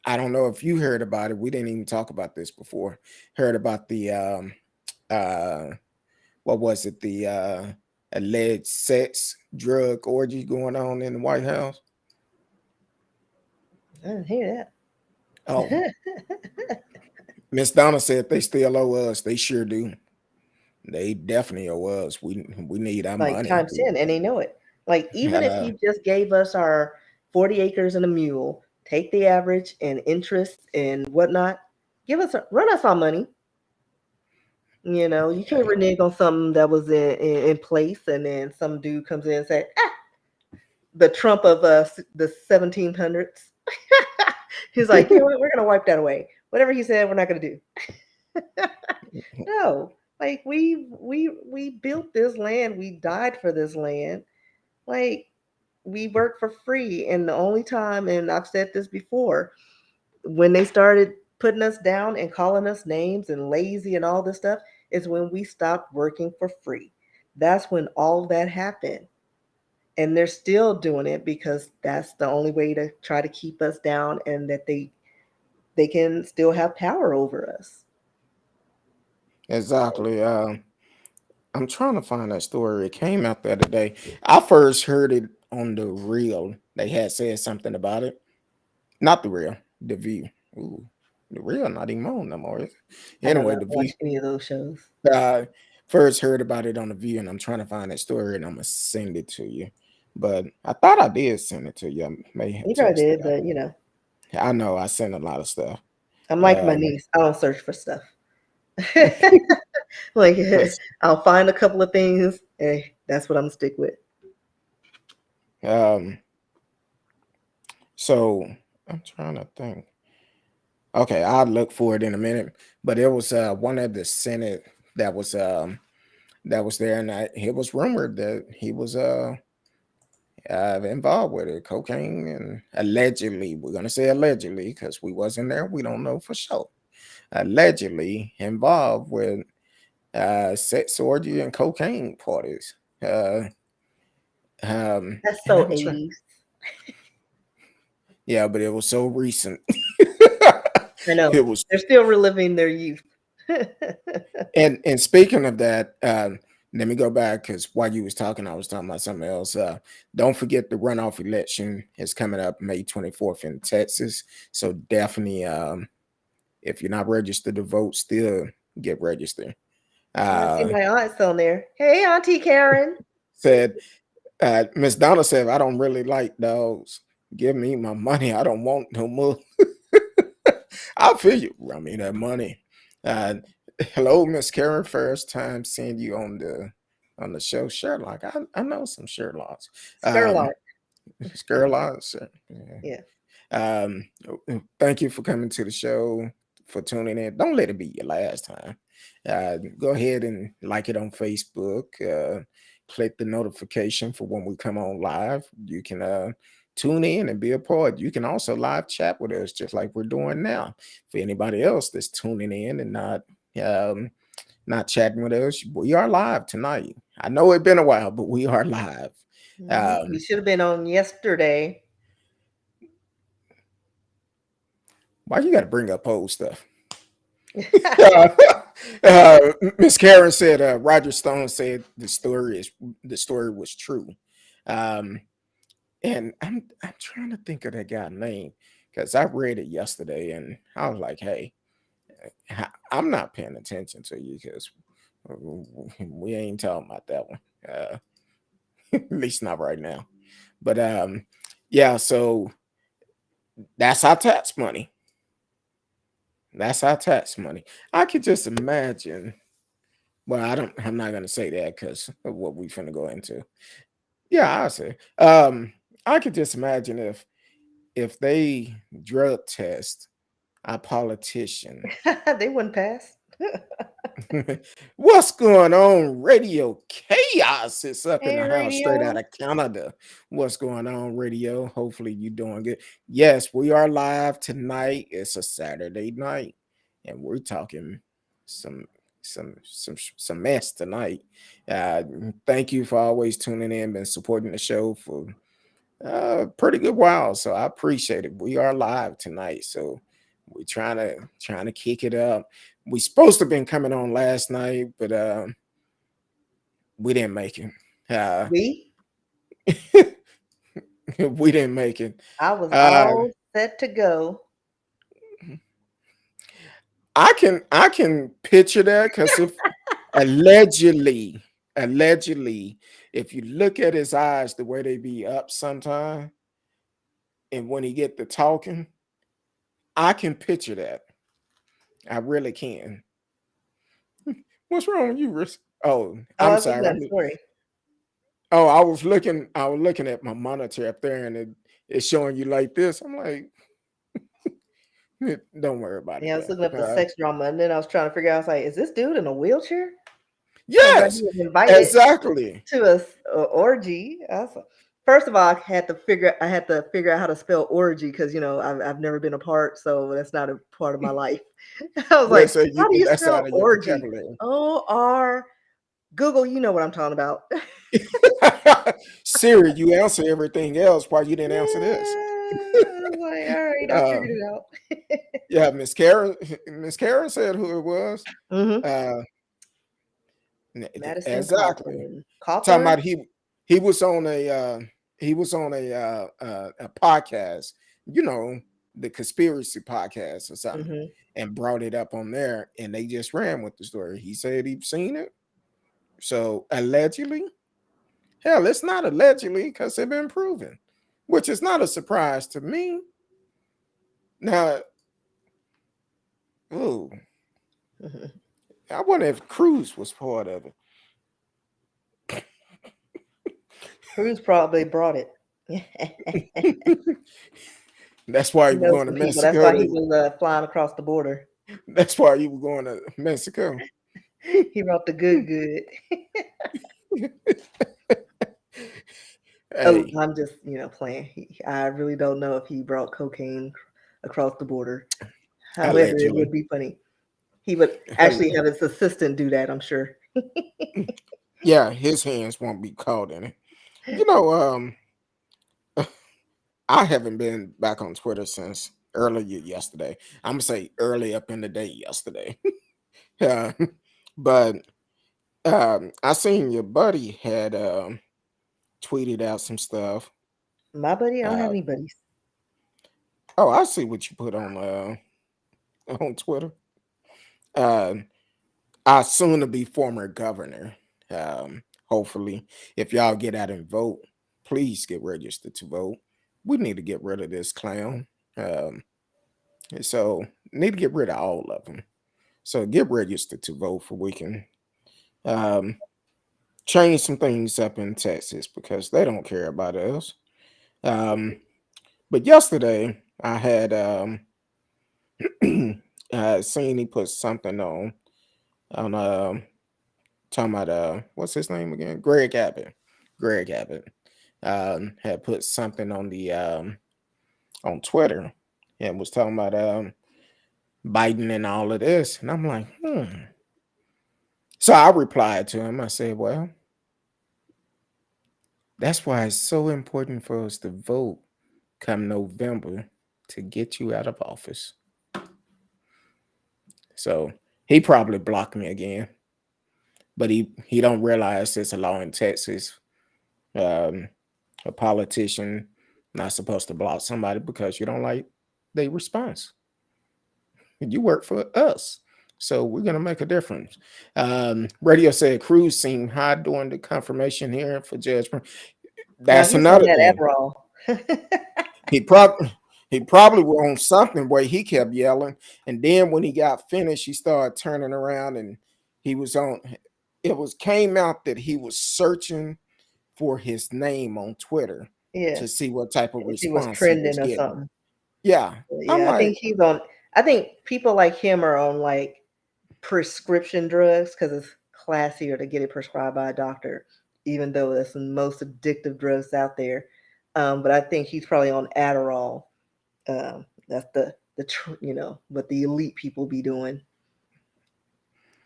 [SPEAKER 2] I don't know if you heard about it. We didn't even talk about this before. Heard about the uh what was it? The alleged sex drug orgy going on in the White House.
[SPEAKER 3] I didn't hear
[SPEAKER 2] Oh,
[SPEAKER 3] that.
[SPEAKER 2] Miss Donna said they still owe us. They sure do. They definitely owe us. We need our
[SPEAKER 3] Like
[SPEAKER 2] money.
[SPEAKER 3] times 10, and they know it. Like even if
[SPEAKER 2] Uh,
[SPEAKER 3] you just gave us our 40 acres and a mule, take the average and interest and whatnot, run us our money. You can't renege on something that was in place, and then some dude comes in and say, the Trump of the 1700s. He's like, you know what? We're gonna wipe that away. Whatever he said, we're not gonna do. No, like we built this land. We died for this land. Like we work for free. And the only time, and I've said this before, when they started putting us down and calling us names and lazy and all this stuff, is when we stopped working for free. That's when all that happened. And they're still doing it because that's the only way to try to keep us down, and that they can still have power over us.
[SPEAKER 2] exactly. I'm trying to find that story. It came out the other day. I first heard it on the reel. They had said something about it. Not the real, the view. Ooh, the real not even on no more. Is it?
[SPEAKER 3] I don't
[SPEAKER 2] Anyway,
[SPEAKER 3] know,
[SPEAKER 2] the view.
[SPEAKER 3] watch any of those shows.
[SPEAKER 2] I first heard about it on the view, and I'm trying to find that story, and I'm gonna send it to you. But I thought I did send it to you. I may have
[SPEAKER 3] You probably
[SPEAKER 2] texted
[SPEAKER 3] did,
[SPEAKER 2] it out.
[SPEAKER 3] but
[SPEAKER 2] I know I sent a lot of stuff.
[SPEAKER 3] I'm like my
[SPEAKER 1] Um,
[SPEAKER 3] niece. I don't search for stuff. Like
[SPEAKER 1] let's,
[SPEAKER 3] I'll find a couple of things, and that's what I'm gonna stick with.
[SPEAKER 2] um, so I'm trying to think. Okay, I'll look for it in a minute. But it was one of the Senate that was there, and it was rumored that he was involved with it, cocaine, and allegedly. We're gonna say allegedly because we wasn't there. We don't know for sure. Allegedly involved with sex orgy and cocaine parties.
[SPEAKER 3] That's
[SPEAKER 2] And
[SPEAKER 3] so
[SPEAKER 2] I'm trying.
[SPEAKER 3] 80s.
[SPEAKER 2] Yeah, but it was so recent.
[SPEAKER 3] I know.
[SPEAKER 2] It was.
[SPEAKER 3] They're still reliving their youth.
[SPEAKER 2] And speaking of that, let me go back because while you was talking, I was talking about something else. Don't forget the runoff election is coming up May 24th in Texas. So definitely, if you're not registered to vote, still get registered.
[SPEAKER 3] I see
[SPEAKER 2] Uh,
[SPEAKER 3] my aunt's on there. Hey, Auntie Karen.
[SPEAKER 2] said Miss Donna said, I don't really like dogs. Give me my money. I don't want no more. I'll feel you. I mean that money. Uh, hello, Miss Karen. First time seeing you on the show, Sherlock. I know some Sherlocks. Um,
[SPEAKER 3] Sherlock.
[SPEAKER 2] Sherlocks.
[SPEAKER 3] Yeah.
[SPEAKER 2] Um, thank you for coming to the show, for tuning in. Don't let it be your last time. Go ahead and like it on Facebook. Click the notification for when we come on live. You can tune in and be a part. You can also live chat with us, just like we're doing now. For anybody else that's tuning in and um, not chatting with us, we are live tonight. I know it's been a while, but we are live.
[SPEAKER 3] You
[SPEAKER 2] Um,
[SPEAKER 3] should have been on yesterday.
[SPEAKER 2] why you got to bring up old stuff? uh, Miss Karen said Roger Stone said the story was true. Um, and I'm trying to think of that guy's name because I read it yesterday and I was like, hey, I'm not paying attention to you because we ain't talking about that one. At least not right now. But yeah, so that's our tax money. That's our tax money. I could just imagine. Well, I'm not gonna say that because of what we finna go into. Yeah, I say. I could just imagine if they drug test a politician.
[SPEAKER 3] They wouldn't pass.
[SPEAKER 2] What's going on? Radio Chaos is up in
[SPEAKER 3] Hey,
[SPEAKER 2] the house straight out
[SPEAKER 3] radio.
[SPEAKER 2] of Canada. What's going on, radio? Hopefully you doing good. Yes, we are live tonight. It's a Saturday night, and we're talking some some mess tonight. Thank you for always tuning in and supporting the show for pretty good while. So I appreciate it. We are live tonight, so we're trying to kick it up. We supposed to have been coming on last night, but we didn't make it. Uh,
[SPEAKER 3] We?
[SPEAKER 2] we didn't make it.
[SPEAKER 3] I was
[SPEAKER 2] Uh,
[SPEAKER 3] all set to go.
[SPEAKER 2] I can picture that because if allegedly, allegedly, if you look at his eyes, the way they be up sometime, and when he get to talking, I can picture that. I really can. What's wrong with you, Rick? Oh,
[SPEAKER 3] Oh, I
[SPEAKER 2] I'm
[SPEAKER 3] was looking
[SPEAKER 2] sorry.
[SPEAKER 3] at a story.
[SPEAKER 2] Oh, I was looking at my monitor up there and it's showing you like this. I'm like, don't worry about it
[SPEAKER 3] Yeah, I was
[SPEAKER 2] though.
[SPEAKER 3] looking up the sex drama, and then I was trying to figure out, I was like, is this dude in a wheelchair? Talking about he
[SPEAKER 2] Yes,
[SPEAKER 3] was invited
[SPEAKER 2] exactly.
[SPEAKER 3] to a orgy. First of all, I had to figure out how to spell orgy because I've never been a part, so that's not a part of my life. I was
[SPEAKER 2] Yeah,
[SPEAKER 3] like,
[SPEAKER 2] so you
[SPEAKER 3] how do you
[SPEAKER 2] that's out
[SPEAKER 3] spell
[SPEAKER 2] of your
[SPEAKER 3] orgy?
[SPEAKER 2] vocabulary.
[SPEAKER 3] O-R Google, you know what I'm talking about.
[SPEAKER 2] Siri, you answer everything else. Why you didn't answer this?
[SPEAKER 3] I was like, all right, I
[SPEAKER 2] Uh,
[SPEAKER 3] figured it out.
[SPEAKER 2] yeah, Miss Karen. Miss Karen said who it was.
[SPEAKER 3] Hmm.
[SPEAKER 2] Uh,
[SPEAKER 3] Madison
[SPEAKER 2] exactly.
[SPEAKER 3] Cawthorn.
[SPEAKER 2] Talking
[SPEAKER 3] Cawthorn?
[SPEAKER 2] about he was on a podcast, the conspiracy podcast or something,
[SPEAKER 3] Hmm.
[SPEAKER 2] and brought it up on there, and they just ran with the story. He said he'd seen it, so allegedly, hell, it's not allegedly because it's been proven, which is not a surprise to me. Now, Ooh,
[SPEAKER 3] Mhm.
[SPEAKER 2] I wonder if Cruz was part of
[SPEAKER 3] Cruz probably brought it.
[SPEAKER 2] it. That's why
[SPEAKER 3] He
[SPEAKER 2] you were
[SPEAKER 3] knows
[SPEAKER 2] going to
[SPEAKER 3] some people. That's
[SPEAKER 2] Mexico.
[SPEAKER 3] why he was flying across the border.
[SPEAKER 2] That's why you were going to Mexico.
[SPEAKER 3] He brought the good, good. Oh,
[SPEAKER 2] Hey,
[SPEAKER 3] I'm just, playing. I really don't know if he brought cocaine across the border. However, it
[SPEAKER 2] allegedly.
[SPEAKER 3] would be funny. He would actually have his assistant do that, I'm sure.
[SPEAKER 2] Yeah, his hands won't be caught in it. You know, I haven't been back on Twitter since earlier yesterday. I'm gonna say early up in the day yesterday. Yeah, but I seen your buddy had tweeted out some stuff.
[SPEAKER 3] My buddy, I don't have
[SPEAKER 2] Uh,
[SPEAKER 3] any buddies.
[SPEAKER 2] oh, I see what you put on on Twitter. Uh, our soon to be former governor. Hopefully, if y'all get out and vote, please get registered to vote. We need to get rid of this clown. Um, so need to get rid of all of them. So get registered to vote for we can um, change some things up in Texas because they don't care about us. Um, but yesterday I had seen he put something on talking about what's his name again? Greg Abbott. Greg Abbott had put something on the on Twitter and was talking about Biden and all of this, and I'm like, So I replied to him. I said, well, that's why it's so important for us to vote come November to get you out of office. So he probably blocked me again, but he don't realize there's a law in Texas. Um, a politician not supposed to block somebody because you don't like their response. You work for us. So we're gonna make a difference. Radio said Cruz seemed high during the confirmation hearing for judgment.
[SPEAKER 3] Now
[SPEAKER 2] That's
[SPEAKER 3] he's on
[SPEAKER 2] another
[SPEAKER 3] that
[SPEAKER 2] thing.
[SPEAKER 3] Adderall.
[SPEAKER 2] He probably he probably was on something where he kept yelling, and then when he got finished, he started turning around and he was on. It was came out that he was searching for his name on Twitter
[SPEAKER 3] Yeah,
[SPEAKER 2] to see what type of
[SPEAKER 3] if he was
[SPEAKER 2] response he was
[SPEAKER 3] trending or
[SPEAKER 2] getting.
[SPEAKER 3] something.
[SPEAKER 2] Yeah, I'm
[SPEAKER 3] Yeah, I
[SPEAKER 2] like,
[SPEAKER 3] think he's on. I think people like him are on like prescription drugs because it's classier to get it prescribed by a doctor, even though it's the most addictive drugs out there. But I think he's probably on Adderall. That's what the elite people be doing,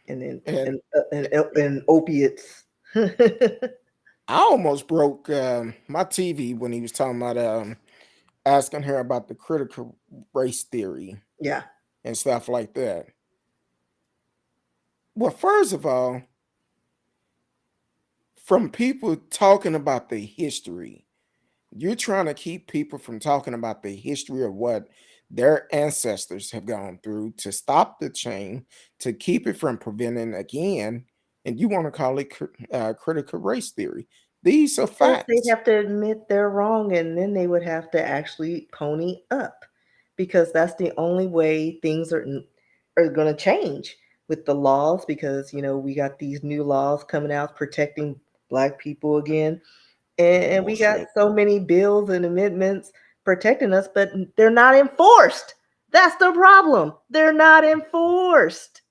[SPEAKER 3] and then
[SPEAKER 2] and
[SPEAKER 3] and opiates.
[SPEAKER 2] I almost broke my TV when he was talking about asking her about the critical race theory
[SPEAKER 3] Yeah,
[SPEAKER 2] and stuff like that. Well, first of all, from people talking about the history, you're trying to keep people from talking about the history of what their ancestors have gone through to stop the chain, to keep it from preventing again, and you want to call it critical race theory. These are
[SPEAKER 3] first they'd
[SPEAKER 2] facts.
[SPEAKER 3] have to admit they're wrong, and then they would have to actually pony up, because that's the only way things are going to change with the laws. Because we got these new laws coming out protecting Black people again, and we got
[SPEAKER 2] Bullshit.
[SPEAKER 3] so many bills and amendments protecting us, but they're not enforced. That's the problem. They're not enforced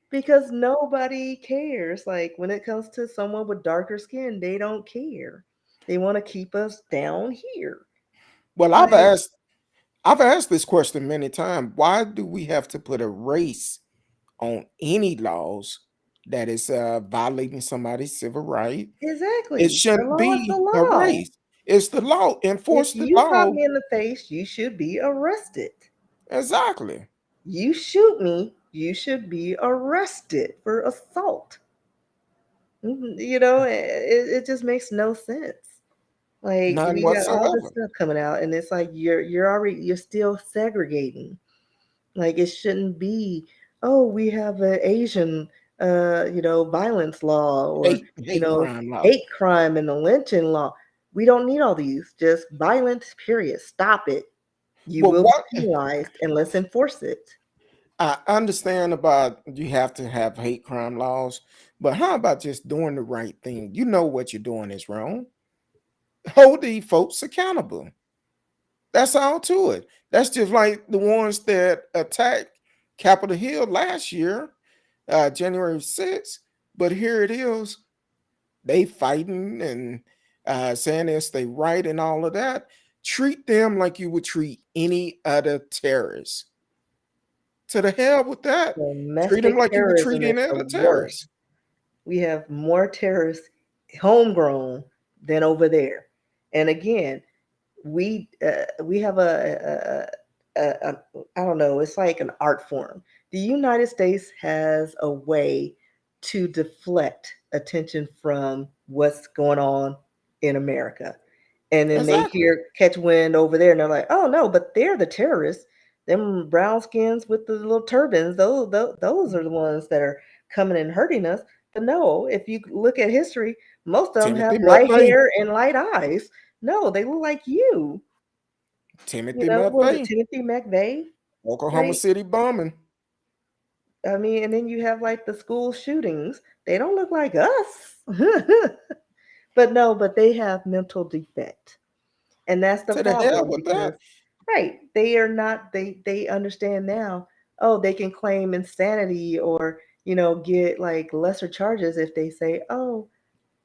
[SPEAKER 3] because nobody cares. Like when it comes to someone with darker skin, they don't care. They want to keep us down here.
[SPEAKER 2] Well,
[SPEAKER 3] Like,
[SPEAKER 2] I've asked this question many times. Why do we have to put a race on any laws that is violating somebody's civil right? It
[SPEAKER 3] exactly. The
[SPEAKER 2] shouldn't
[SPEAKER 3] law is the
[SPEAKER 2] be a
[SPEAKER 3] law.
[SPEAKER 2] race. It's the law.
[SPEAKER 3] If
[SPEAKER 2] Enforce the
[SPEAKER 3] you pop
[SPEAKER 2] law.
[SPEAKER 3] me in the face, you should be arrested.
[SPEAKER 2] Exactly.
[SPEAKER 3] You shoot me, you should be arrested for assault. It just makes no sense. Like
[SPEAKER 2] None
[SPEAKER 3] we got all this
[SPEAKER 2] whatsoever.
[SPEAKER 3] stuff coming out, and it's like you're still segregating. Like it shouldn't be. Oh, we have an Asian, violence law, or
[SPEAKER 2] Hate crime law.
[SPEAKER 3] hate crime and the lynching law. We don't need all these. Just violence. Period. Stop it. You
[SPEAKER 2] Well,
[SPEAKER 3] will be
[SPEAKER 2] what?
[SPEAKER 3] penalized, and let's enforce it.
[SPEAKER 2] I understand about you have to have hate crime laws, but how about just doing the right thing? You know what you're doing is wrong. Hold these folks accountable. That's all to it. That's just like the ones that attacked Capitol Hill last year, January 6th. But here it is, they fighting and saying it's they right and all of that. Treat them like you would treat any other terrorist. To the hell with that. Treat them
[SPEAKER 3] Domestic
[SPEAKER 2] like you would treat
[SPEAKER 3] terrorism is
[SPEAKER 2] any
[SPEAKER 3] the
[SPEAKER 2] other
[SPEAKER 3] worst.
[SPEAKER 2] terrorist.
[SPEAKER 3] We have more terrorists homegrown than over there. And again, we have a I don't know. It's like an art form. The United States has a way to deflect attention from what's going on in America, and then they
[SPEAKER 2] Exactly.
[SPEAKER 3] hear catch wind over there, and they're like, "Oh no, but they're the terrorists. Them brown skins with the little turbans. Those are the ones that are coming and hurting us." But no, if you look at history, most of them have
[SPEAKER 2] Timothy
[SPEAKER 3] light
[SPEAKER 2] McVeigh.
[SPEAKER 3] hair and light eyes. No, they look like you. You
[SPEAKER 2] Timothy
[SPEAKER 3] know, was it
[SPEAKER 2] McVeigh.
[SPEAKER 3] Timothy McVeigh,
[SPEAKER 2] Oklahoma
[SPEAKER 3] right?
[SPEAKER 2] City bombing.
[SPEAKER 3] I mean, and then you have like the school shootings. They don't look like us. But no, but they have mental defect. And that's the
[SPEAKER 2] To the hell
[SPEAKER 3] problem
[SPEAKER 2] with that.
[SPEAKER 3] because right, they are not they understand now, oh, they can claim insanity or, get like lesser charges if they say, "Oh,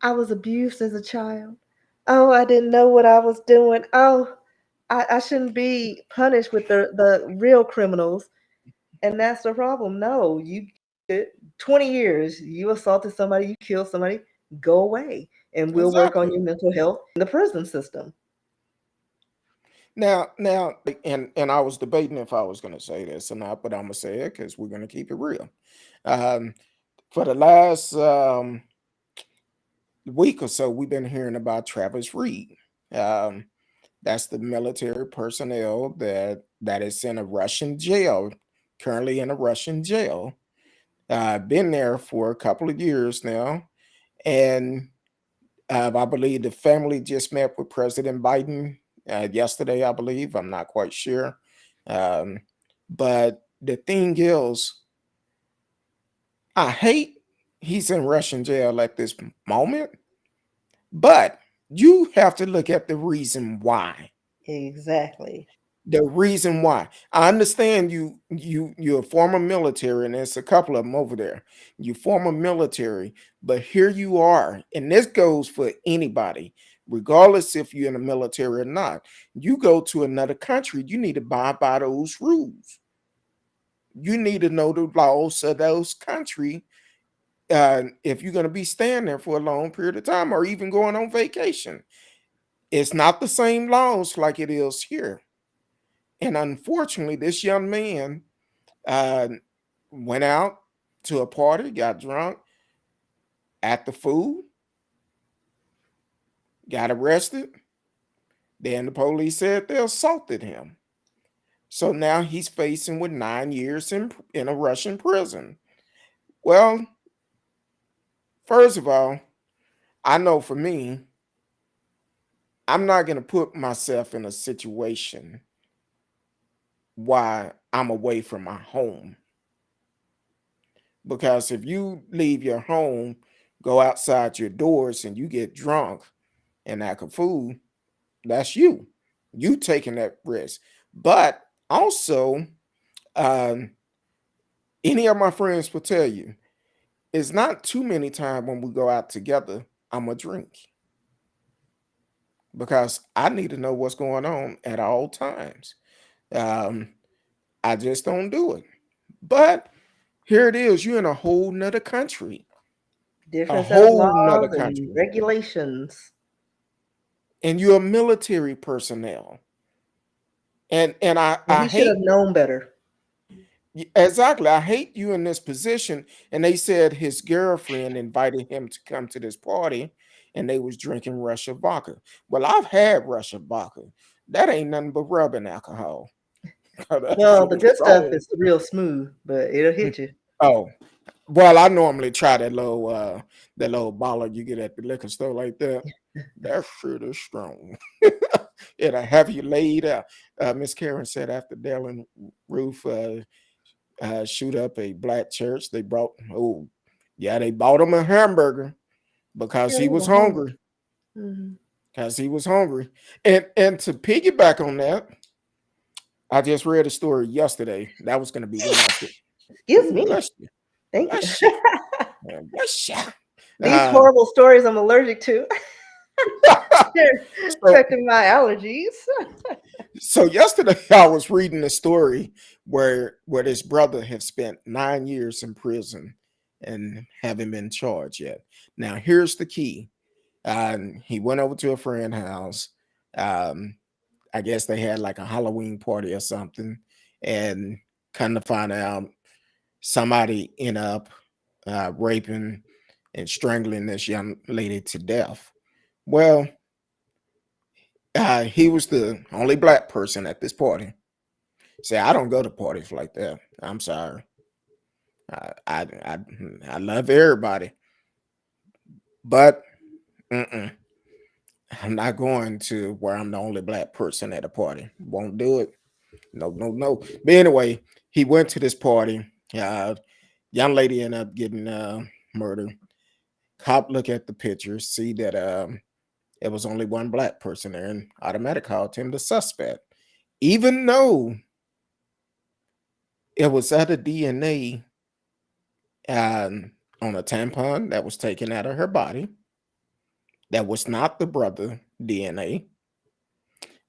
[SPEAKER 3] I was abused as a child. Oh, I didn't know what I was doing. Oh, I shouldn't be punished with the real criminals." And that's the problem. No, you get 20 years, you assaulted somebody, you killed somebody, go away. And we'll work on
[SPEAKER 2] Exactly.
[SPEAKER 3] your mental health in the prison system.
[SPEAKER 2] Now, and I was debating if I was going to say this or not, but I'm gonna say it because we're going to keep it real. Um, for the last week or so, we've been hearing about Travis Reed. Um, that's the military personnel that is in a Russian jail, currently in a Russian jail. Been there for a couple of years now, and I believe the family just met with President Biden yesterday. I believe I'm not quite sure, um, but the thing is, I hate he's in Russian jail at this moment, but you have to look at the reason why.
[SPEAKER 3] Exactly.
[SPEAKER 2] The reason why. I understand you're a former military, and there's a couple of them over there. You former military, but here you are, and this goes for anybody, regardless if you're in the military or not. You go to another country, you need to abide by those rules. You need to know the laws of those country. If you're going to be staying there for a long period of time, or even going on vacation, it's not the same laws like it is here. And unfortunately, this young man uh, went out to a party, got drunk, at the food, got arrested. Then the police said they assaulted him. So now he's facing with 9 years in a Russian prison. Well, first of all, I know for me, I'm not going to put myself in a situation why I'm away from my home. Because if you leave your home, go outside your doors, and you get drunk and act a fool, that's you. You taking that risk. But also, um, any of my friends will tell you, it's not too many times when we go out together, I'm a drink because I need to know what's going on at all times. Um, I just don't do it. But here it is, you're in a whole nother country, a
[SPEAKER 3] Different set of
[SPEAKER 2] whole nother
[SPEAKER 3] laws and
[SPEAKER 2] country,
[SPEAKER 3] regulations.
[SPEAKER 2] and you're military personnel. And
[SPEAKER 3] And
[SPEAKER 2] I
[SPEAKER 3] he should have
[SPEAKER 2] hate.
[SPEAKER 3] known better.
[SPEAKER 2] Exactly. I hate you in this position. And they said his girlfriend invited him to come to this party, and they was drinking Russia vodka. Well, I've had Russia vodka. That ain't nothing but rubbing alcohol. That
[SPEAKER 3] Well, the
[SPEAKER 2] shit is
[SPEAKER 3] good stuff
[SPEAKER 2] strong.
[SPEAKER 3] is real smooth, but it'll hit you.
[SPEAKER 2] Oh, well, I normally try that little bottle you get at the liquor store like that. That shit is strong. It'll have you laid out. Miss Karen said after Dell and Ruth shoot up a black church. They bought him a hamburger because
[SPEAKER 3] Yeah,
[SPEAKER 2] he
[SPEAKER 3] they
[SPEAKER 2] was
[SPEAKER 3] were hungry.
[SPEAKER 2] hungry.
[SPEAKER 3] Hmm.
[SPEAKER 2] Because he was hungry. And to piggyback on that, I just read a story yesterday. That was going to be Wednesday.
[SPEAKER 3] Excuse
[SPEAKER 2] Ooh,
[SPEAKER 3] me.
[SPEAKER 2] bless you.
[SPEAKER 3] Thank you.
[SPEAKER 2] Bless you. Man, bless you.
[SPEAKER 3] These
[SPEAKER 2] Uh,
[SPEAKER 3] horrible stories I'm allergic to. They're
[SPEAKER 2] so
[SPEAKER 3] affecting my allergies.
[SPEAKER 2] so yesterday I was reading a story where this brother had spent 9 years in prison and haven't been charged yet. Now here's the key. He went over to a friend's house. Um, I guess they had like a Halloween party or something, and kind of find out somebody ended up raping and strangling this young lady to death. Well, he was the only black person at this party. Say, I don't go to parties like that. I'm sorry. I love everybody, but mm-mm, I'm not going to where I'm the only black person at a party. Won't do it. No, no, no. But anyway, he went to this party. Uh, Young lady ended up getting murdered. Cop look at the picture, see that it was only one black person there, and automatic called him the suspect, even though it was other DNA on a tampon that was taken out of her body. That was not the brother DNA,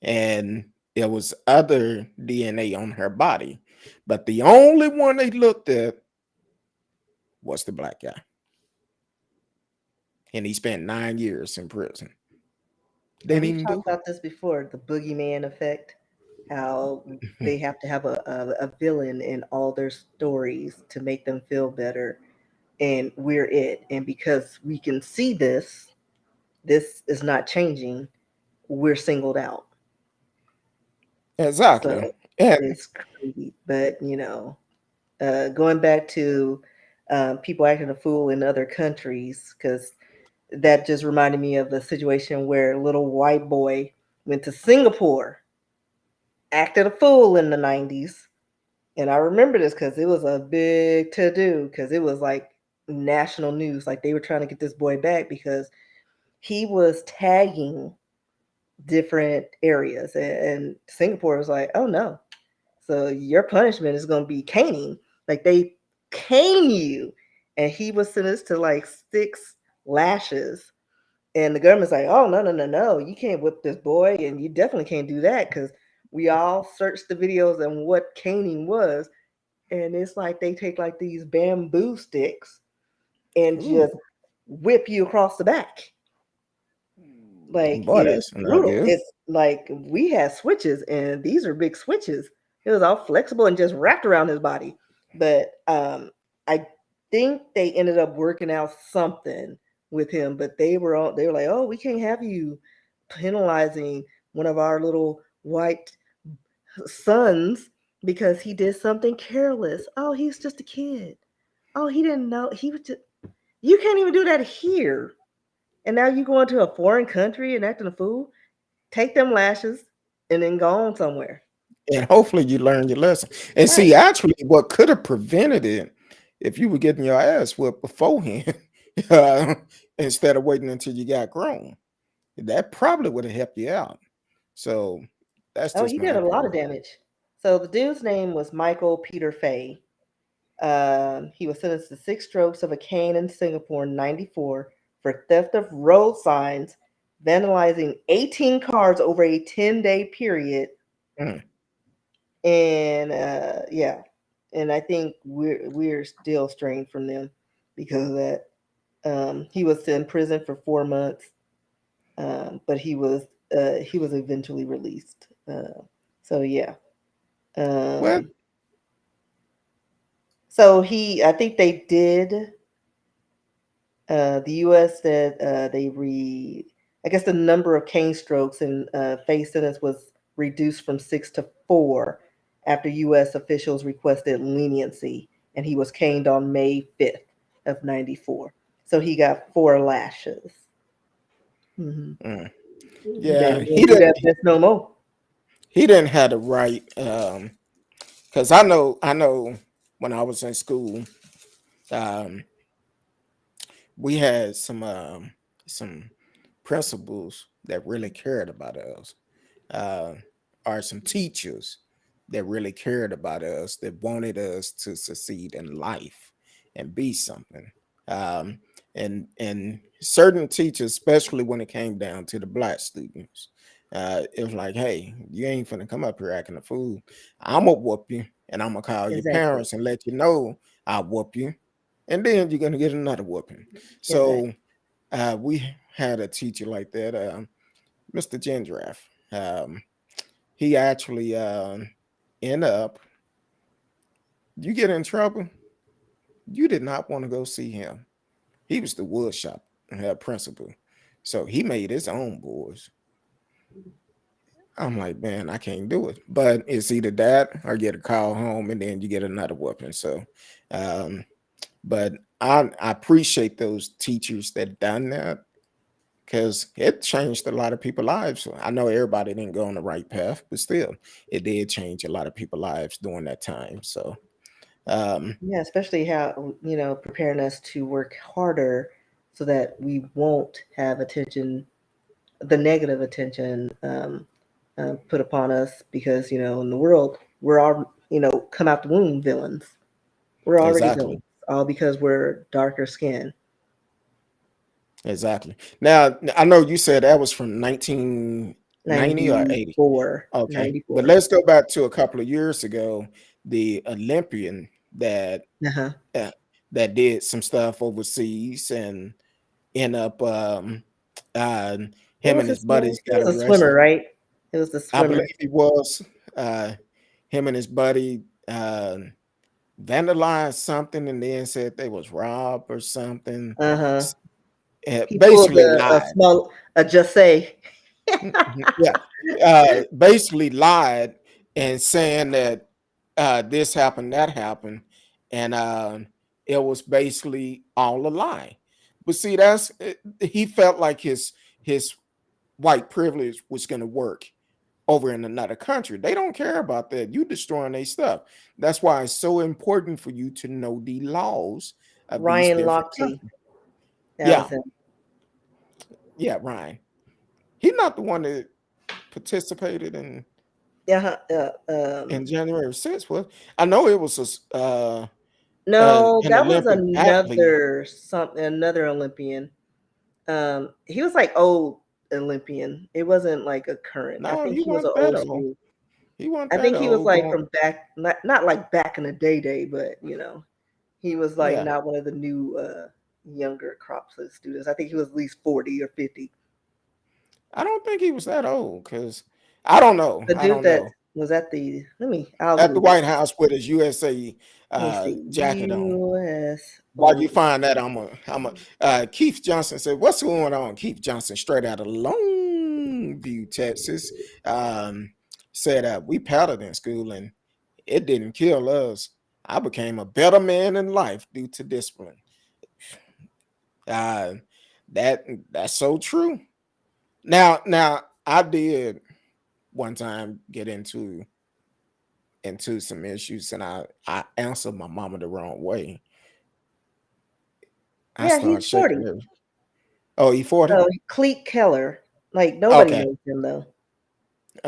[SPEAKER 2] and there was other DNA on her body, but the only one they looked at was the black guy, and he spent 9 years in prison.
[SPEAKER 3] And
[SPEAKER 2] Didn't
[SPEAKER 3] we've
[SPEAKER 2] even
[SPEAKER 3] talked
[SPEAKER 2] do
[SPEAKER 3] about this before, the boogeyman effect, how
[SPEAKER 2] it.
[SPEAKER 3] they have to have a villain in all their stories to make them feel better. And we're it. And because we can see this is not changing, we're singled out.
[SPEAKER 2] Exactly.
[SPEAKER 3] So
[SPEAKER 2] And
[SPEAKER 3] it's crazy. But, going back to people acting a fool in other countries, because that just reminded me of the situation where a little white boy went to Singapore, acted a fool in the 90s. And I remember this because it was a big to do, because it was like national news. Like they were trying to get this boy back because he was tagging different areas. And Singapore was like, oh no. So your punishment is going to be caning. Like they cane you. And he was sentenced to like 6 lashes. And the government's like, oh, no, no, no, no. You can't whip this boy. And you definitely can't do that because we all searched the videos and what caning was. And it's like they take like these bamboo sticks and just
[SPEAKER 2] ooh,
[SPEAKER 3] whip you across the back. Like
[SPEAKER 2] boy,
[SPEAKER 3] it's
[SPEAKER 2] that's not
[SPEAKER 3] brutal.
[SPEAKER 2] good.
[SPEAKER 3] It's like we had switches, and these are big switches. It was all flexible and just wrapped around his body. But I think they ended up working out something with him. But they were like, oh, we can't have you penalizing one of our little white sons because he did something careless. Oh, he's just a kid. Oh, he didn't know. He was just. You can't even do that here. And now you go into a foreign country and acting a fool. Take them lashes and then go on somewhere.
[SPEAKER 2] And hopefully you learn your lesson. And
[SPEAKER 3] Right.
[SPEAKER 2] see, actually, what could have prevented it if you were getting your ass whipped beforehand uh, instead of waiting until you got grown. That probably would have helped you out. So that's
[SPEAKER 3] Oh,
[SPEAKER 2] just
[SPEAKER 3] he did
[SPEAKER 2] my
[SPEAKER 3] a lot of
[SPEAKER 2] opinion.
[SPEAKER 3] damage. So the dude's name was Michael Peter Fay. He was sentenced to 6 strokes of a cane in Singapore in '94 for theft of road signs, vandalizing 18 cars over a 10-day period,
[SPEAKER 2] Mm.
[SPEAKER 3] and yeah, and I think we're still strained from them because of that. He was in prison for 4 months, but he was eventually released. So yeah.
[SPEAKER 2] Well,
[SPEAKER 3] Um, so I think they did. The U.S. said I guess the number of cane strokes in Faye's sentence was reduced from 6 to 4 after U.S. officials requested leniency, and he was caned on May 5th of '94. So he got 4 lashes. Hmm.
[SPEAKER 2] mm.
[SPEAKER 3] They
[SPEAKER 2] Yeah,
[SPEAKER 3] ain't gonna do that best no more.
[SPEAKER 2] he didn't have the right because I know when I was in school, um, we had some principals that really cared about us, uh, or some teachers that really cared about us, that wanted us to succeed in life and be something. Um, and certain teachers, especially when it came down to the black students, it was like, hey, you ain't finna come up here acting a fool. I'm gonna whoop you, and I'm gonna call your
[SPEAKER 3] Exactly.
[SPEAKER 2] parents and let you know I'll whoop you, and then you're gonna get another whooping.
[SPEAKER 3] Exactly.
[SPEAKER 2] So we had a teacher like that, Mr. Gindraff. Um, he actually end up, you get in trouble, you did not want to go see him. He was the wood shop principal, so he made his own boys. I'm like, man, I can't do it. But it's either that or get a call home and then you get another whooping. So, um, but I appreciate those teachers that done that because it changed a lot of people's lives. I know everybody didn't go on the right path, but still, it did change a lot of people's lives during that time. So, um,
[SPEAKER 3] Yeah, especially how, preparing us to work harder so that we won't have attention, the negative attention put upon us because, in the world, we're all, come out the womb villains. We're already
[SPEAKER 2] exactly,
[SPEAKER 3] villains, all because we're darker skinned.
[SPEAKER 2] exactly. Now, I know you said that was from 1990 or 80.
[SPEAKER 3] 94,
[SPEAKER 2] Okay, but
[SPEAKER 3] 94.
[SPEAKER 2] let's go back to a couple of years ago. The Olympian
[SPEAKER 3] Uh-huh.
[SPEAKER 2] uh, that did some stuff overseas and end up uh,
[SPEAKER 3] What
[SPEAKER 2] him
[SPEAKER 3] was
[SPEAKER 2] and his
[SPEAKER 3] his name?
[SPEAKER 2] buddies
[SPEAKER 3] He
[SPEAKER 2] got
[SPEAKER 3] was a swimmer,
[SPEAKER 2] arrested.
[SPEAKER 3] right? It was the
[SPEAKER 2] I
[SPEAKER 3] swimmer.
[SPEAKER 2] believe he was uh, him and his buddy vandalized something and then said they was robbed or something.
[SPEAKER 3] Uh-huh. He pulled
[SPEAKER 2] Basically
[SPEAKER 3] a
[SPEAKER 2] lied.
[SPEAKER 3] small, just say.
[SPEAKER 2] Yeah, basically lied and saying that this happened, that happened, and it was basically all a lie. But see, he felt like his white privilege was going to work over in another country. They don't care about that. You destroying their stuff. That's why it's so important for you to know the laws of these
[SPEAKER 3] Ryan
[SPEAKER 2] different
[SPEAKER 3] Lochte.
[SPEAKER 2] countries.
[SPEAKER 3] That was
[SPEAKER 2] Yeah,
[SPEAKER 3] him.
[SPEAKER 2] yeah, Ryan. He's not the one that participated
[SPEAKER 3] Yeah.
[SPEAKER 2] in January 6th. Was I know it was
[SPEAKER 3] No,
[SPEAKER 2] an
[SPEAKER 3] that was
[SPEAKER 2] Olympic athlete.
[SPEAKER 3] another Olympian. He was like old Olympian. It wasn't like a current. I
[SPEAKER 2] No,
[SPEAKER 3] think
[SPEAKER 2] he
[SPEAKER 3] he was an
[SPEAKER 2] wasn't that
[SPEAKER 3] old
[SPEAKER 2] old.
[SPEAKER 3] school.
[SPEAKER 2] He wasn't
[SPEAKER 3] I
[SPEAKER 2] that
[SPEAKER 3] think he was
[SPEAKER 2] old.
[SPEAKER 3] like
[SPEAKER 2] Going,
[SPEAKER 3] from back, not like back in the day, but he was like
[SPEAKER 2] yeah,
[SPEAKER 3] not one of the new younger crops of students. I think he was at least 40 or 50.
[SPEAKER 2] I don't think he was that old because I don't know.
[SPEAKER 3] The
[SPEAKER 2] I
[SPEAKER 3] dude
[SPEAKER 2] don't
[SPEAKER 3] that
[SPEAKER 2] know.
[SPEAKER 3] was at the I'll
[SPEAKER 2] At the
[SPEAKER 3] Google.
[SPEAKER 2] White House with his USA
[SPEAKER 3] Let me see.
[SPEAKER 2] jacket on.
[SPEAKER 3] US
[SPEAKER 2] While you
[SPEAKER 3] old.
[SPEAKER 2] find that, I'm a. Keith Johnson said, "What's going on?" Keith Johnson, straight out of Longview, Texas, um, said, "We paddled in school and it didn't kill us. I became a better man in life due to discipline." Uh, that's so true. Now I did one time get into some issues, and I answered my mama the wrong way. I
[SPEAKER 3] Yeah, he's
[SPEAKER 2] started shaking
[SPEAKER 3] 40.
[SPEAKER 2] her. Oh, you 40?
[SPEAKER 3] So Cleet Keller. Like nobody
[SPEAKER 2] Okay,
[SPEAKER 3] knows him though.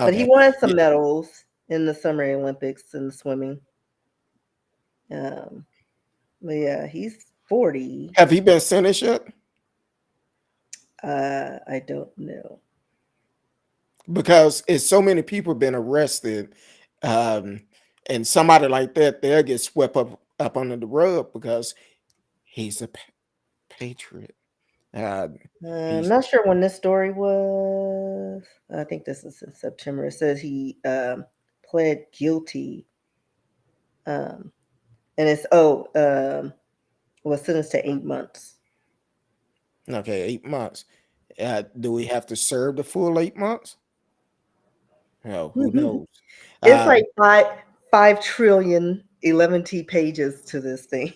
[SPEAKER 3] But he
[SPEAKER 2] okay.
[SPEAKER 3] won
[SPEAKER 2] Yeah.
[SPEAKER 3] some medals in the Summer Olympics in swimming. Um, but yeah, he's 40.
[SPEAKER 2] Have you been sentenced yet?
[SPEAKER 3] I don't know.
[SPEAKER 2] Because it's so many people been arrested, um, and somebody like that, they'll get swept up under the rug because he's a patriot. Uh,
[SPEAKER 3] I'm
[SPEAKER 2] he's
[SPEAKER 3] not sure when this story was. I think this is in September. It says he pled guilty, um, and was sentenced to 8 months.
[SPEAKER 2] okay. 8 months. Do we have to serve the full 8 months? Well, who knows?
[SPEAKER 3] It's
[SPEAKER 2] Uh,
[SPEAKER 3] like five trillion 11T pages to this thing.